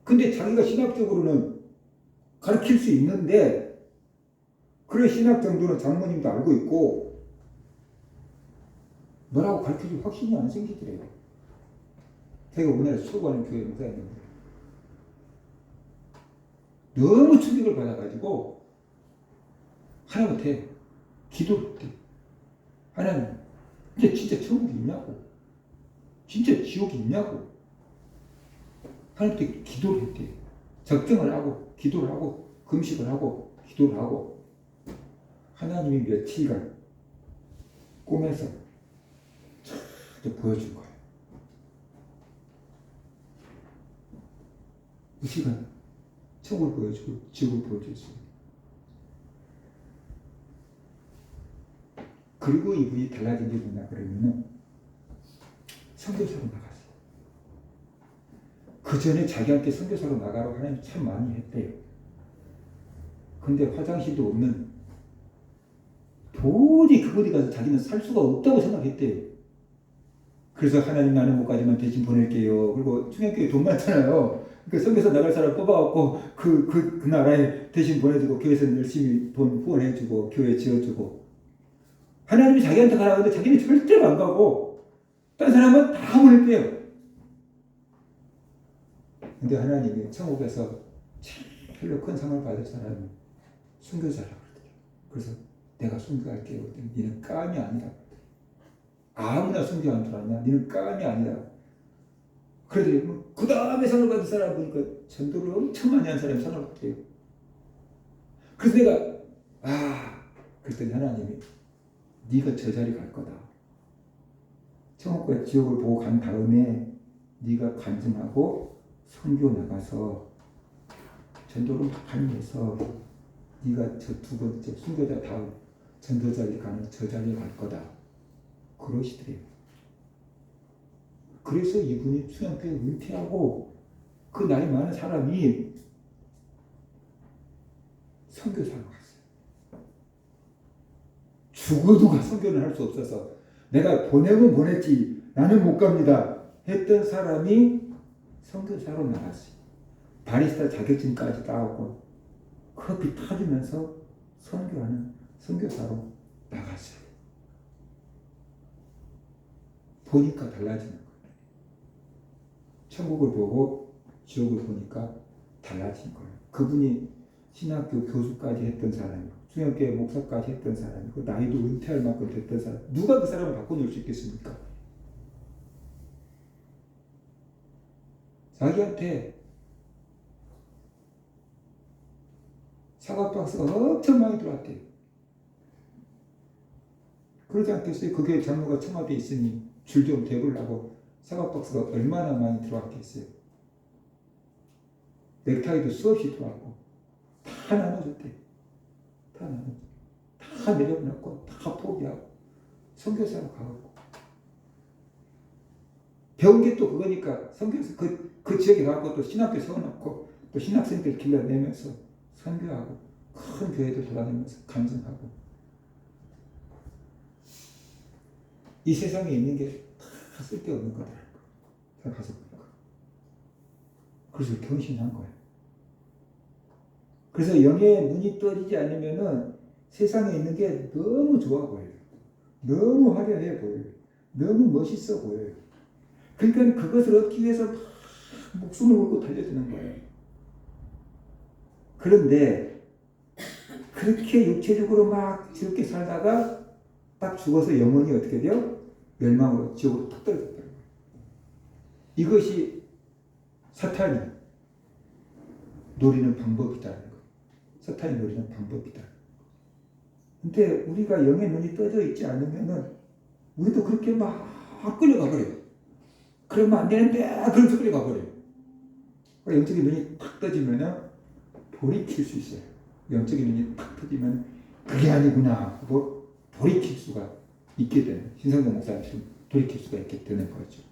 근데 자기가 신학적으로는 가르칠 수 있는데 그런 신학 정도는 장모님도 알고 있고 뭐라고 가르쳐줄 확신이 안 생기더래요. 제가 우리나라에서 출구하는 교회 목사였는데 너무 충격을 받아가지고 하나님한테 기도를 했대. 하나님, 이제 진짜 천국이 있냐고, 진짜 지옥이 있냐고 하나님한테 기도를 했대. 적정을 하고 기도를 하고 금식을 하고 기도를 하고 하나님이 며칠간 꿈에서 쫙 보여준 거예요. 그 시간 천국을 보여주고 지옥을 보여줬어요. 그리고 이분이 달라진 게 뭐냐 그러면은 선교사로 나갔어요. 그 전에 자기한테 선교사로 나가라고 하나님 참 많이 했대요. 근데 화장실도 없는 도저히 그곳에 가서 자기는 살 수가 없다고 생각했대요. 그래서 하나님 나는 곳까지만 대신 보낼게요. 그리고 충격교회 돈 많잖아요. 그 선교사 나갈 사람 뽑아갖고 그 나라에 대신 보내주고 교회에서 열심히 돈 후원해주고 교회 지어주고 하나님이 자기한테 가라고 하는데 자기는 절대로 안 가고 다른 사람은 다 보낼게요. 근데 하나님이 천국에서 제일로 큰 상을 받을 사람이 선교사라고 그러더라고요. 그래서 내가 순교할게. 그랬더니 니는 깜이 아니다. 아무나 순교한 줄 아냐? 니는 깜이 아니다. 그러더니 그 다음에 상을 받은 사람 보니까 전도를 엄청 많이 한 사람이 상을 받대요. 그래서 내가 그랬더니 하나님이 네가 저 자리 갈 거다. 천국과 지옥을 보고 간 다음에 네가 간증하고 선교 나가서 전도를 많이 해서 네가 저 두 번째 순교자 다음 전도자리 가는 저 자리에 갈 거다. 그러시더래요. 그래서 이분이 수양교회 은퇴하고 그 나이 많은 사람이 선교사로 갔어요. 죽어도 선교는 할 수 없어서 내가 보내면 보냈지 나는 못 갑니다 했던 사람이 선교사로 나갔어요. 바리스타 자격증까지 따오고 커피 타주면서 선교하는 선교사로 나갔어요. 보니까 달라지는 거예요. 천국을 보고 지옥을 보니까 달라진 거예요. 그분이 신학교 교수까지 했던 사람이고 수영교회 목사까지 했던 사람이고 나이도 은퇴할 만큼 됐던 사람, 누가 그 사람을 바꿔놓을 수 있겠습니까? 자기한테 사과박스가 엄청 많이 들어왔대요. 그러지 않겠어요? 그게 장로가 청와대에 있으니 줄 좀 대보려고 사과박스가 얼마나 많이 들어왔겠어요? 넥타이도 수없이 들어왔고 다 나눠줬대. 다 나눠줬대. 다 내려놓고 다 포기하고 선교사로 가고 배운 게 또 그거니까 선교사 그 지역에 가고 또 신학교 세워놓고 또 신학생들 길러내면서 선교하고 큰 교회들 돌아다니면서 간증하고 이 세상에 있는 게 다 쓸데없는 거다. 다 가서 보니까. 그래서 경신한 거예요. 그래서 영의 눈이 떠지지 않으면은 세상에 있는 게 너무 좋아 보여요. 너무 화려해 보여요. 너무 멋있어 보여요. 그러니까 그것을 얻기 위해서 막 목숨을 걸고 달려드는 거예요. 그런데 그렇게 육체적으로 막 즐겁게 살다가 딱 죽어서 영혼이 어떻게 돼요? 멸망으로 지옥으로 탁 떨어졌다는 거예요. 이것이 사탄이 노리는 방법이다는 거예요. 사탄이 노리는 방법이다. 근데 우리가 영의 눈이 떠져 있지 않으면은 우리도 그렇게 막 끌려가 버려요. 그러면 안 되는데 그렇게 끌려가 버려요. 영적인 눈이 탁 떠지면은 돌이킬 수 있어요. 영적인 눈이 탁 터지면 그게 아니구나 하고 돌이킬 수가 있게 되는, 신성경 목사님처럼 돌이킬 수가 있게 되는 거죠.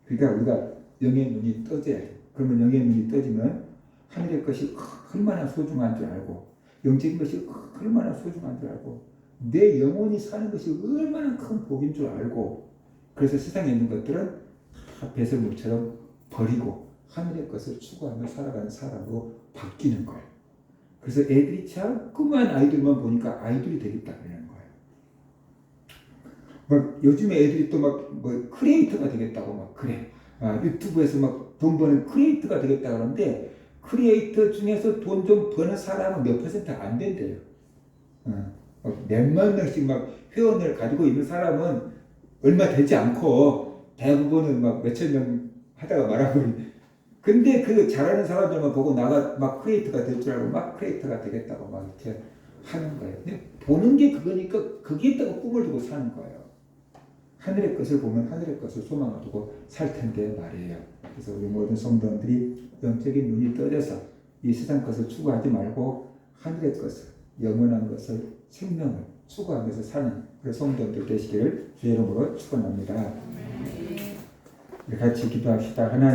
그러니까 우리가 영의 눈이 떠져야 돼요. 그러면 영의 눈이 떠지면 하늘의 것이 얼마나 소중한 줄 알고 영적인 것이 얼마나 소중한 줄 알고 내 영혼이 사는 것이 얼마나 큰 복인 줄 알고 그래서 세상에 있는 것들은 다 배설물처럼 버리고 하늘의 것을 추구하며 살아가는 사람으로 바뀌는 거예요. 그래서 애들이 자꾸만 아이들만 보니까 아이돌이 되겠다 그러는 거예요. 막 요즘에 애들이 또 막 뭐 크리에이터가 되겠다고 막 그래. 유튜브에서 막 돈 버는 크리에이터가 되겠다 그러는데 크리에이터 중에서 돈 좀 버는 사람은 몇 퍼센트 안 된대요. 몇만 명씩 막 회원을 가지고 있는 사람은 얼마 되지 않고 대부분은 막 몇천 명 하다가 말아버린. 근데 그 잘하는 사람들만 보고 나가 막 크리에이터가 될 줄 알고 막 크리에이터가 되겠다고 막 이렇게 하는 거예요. 근데 보는 게 그거니까 거기에 있다고 꿈을 두고 사는 거예요. 하늘의 것을 보면 하늘의 것을 소망을 두고 살 텐데 말이에요. 그래서 우리 모든 성도들이 영적인 눈이 떠져서 이 세상 것을 추구하지 말고 하늘의 것을, 영원한 것을, 생명을 추구하면서 사는 그런 성도들 되시기를 주의 이름으로 축원합니다. 우리 같이 기도합시다. 하나님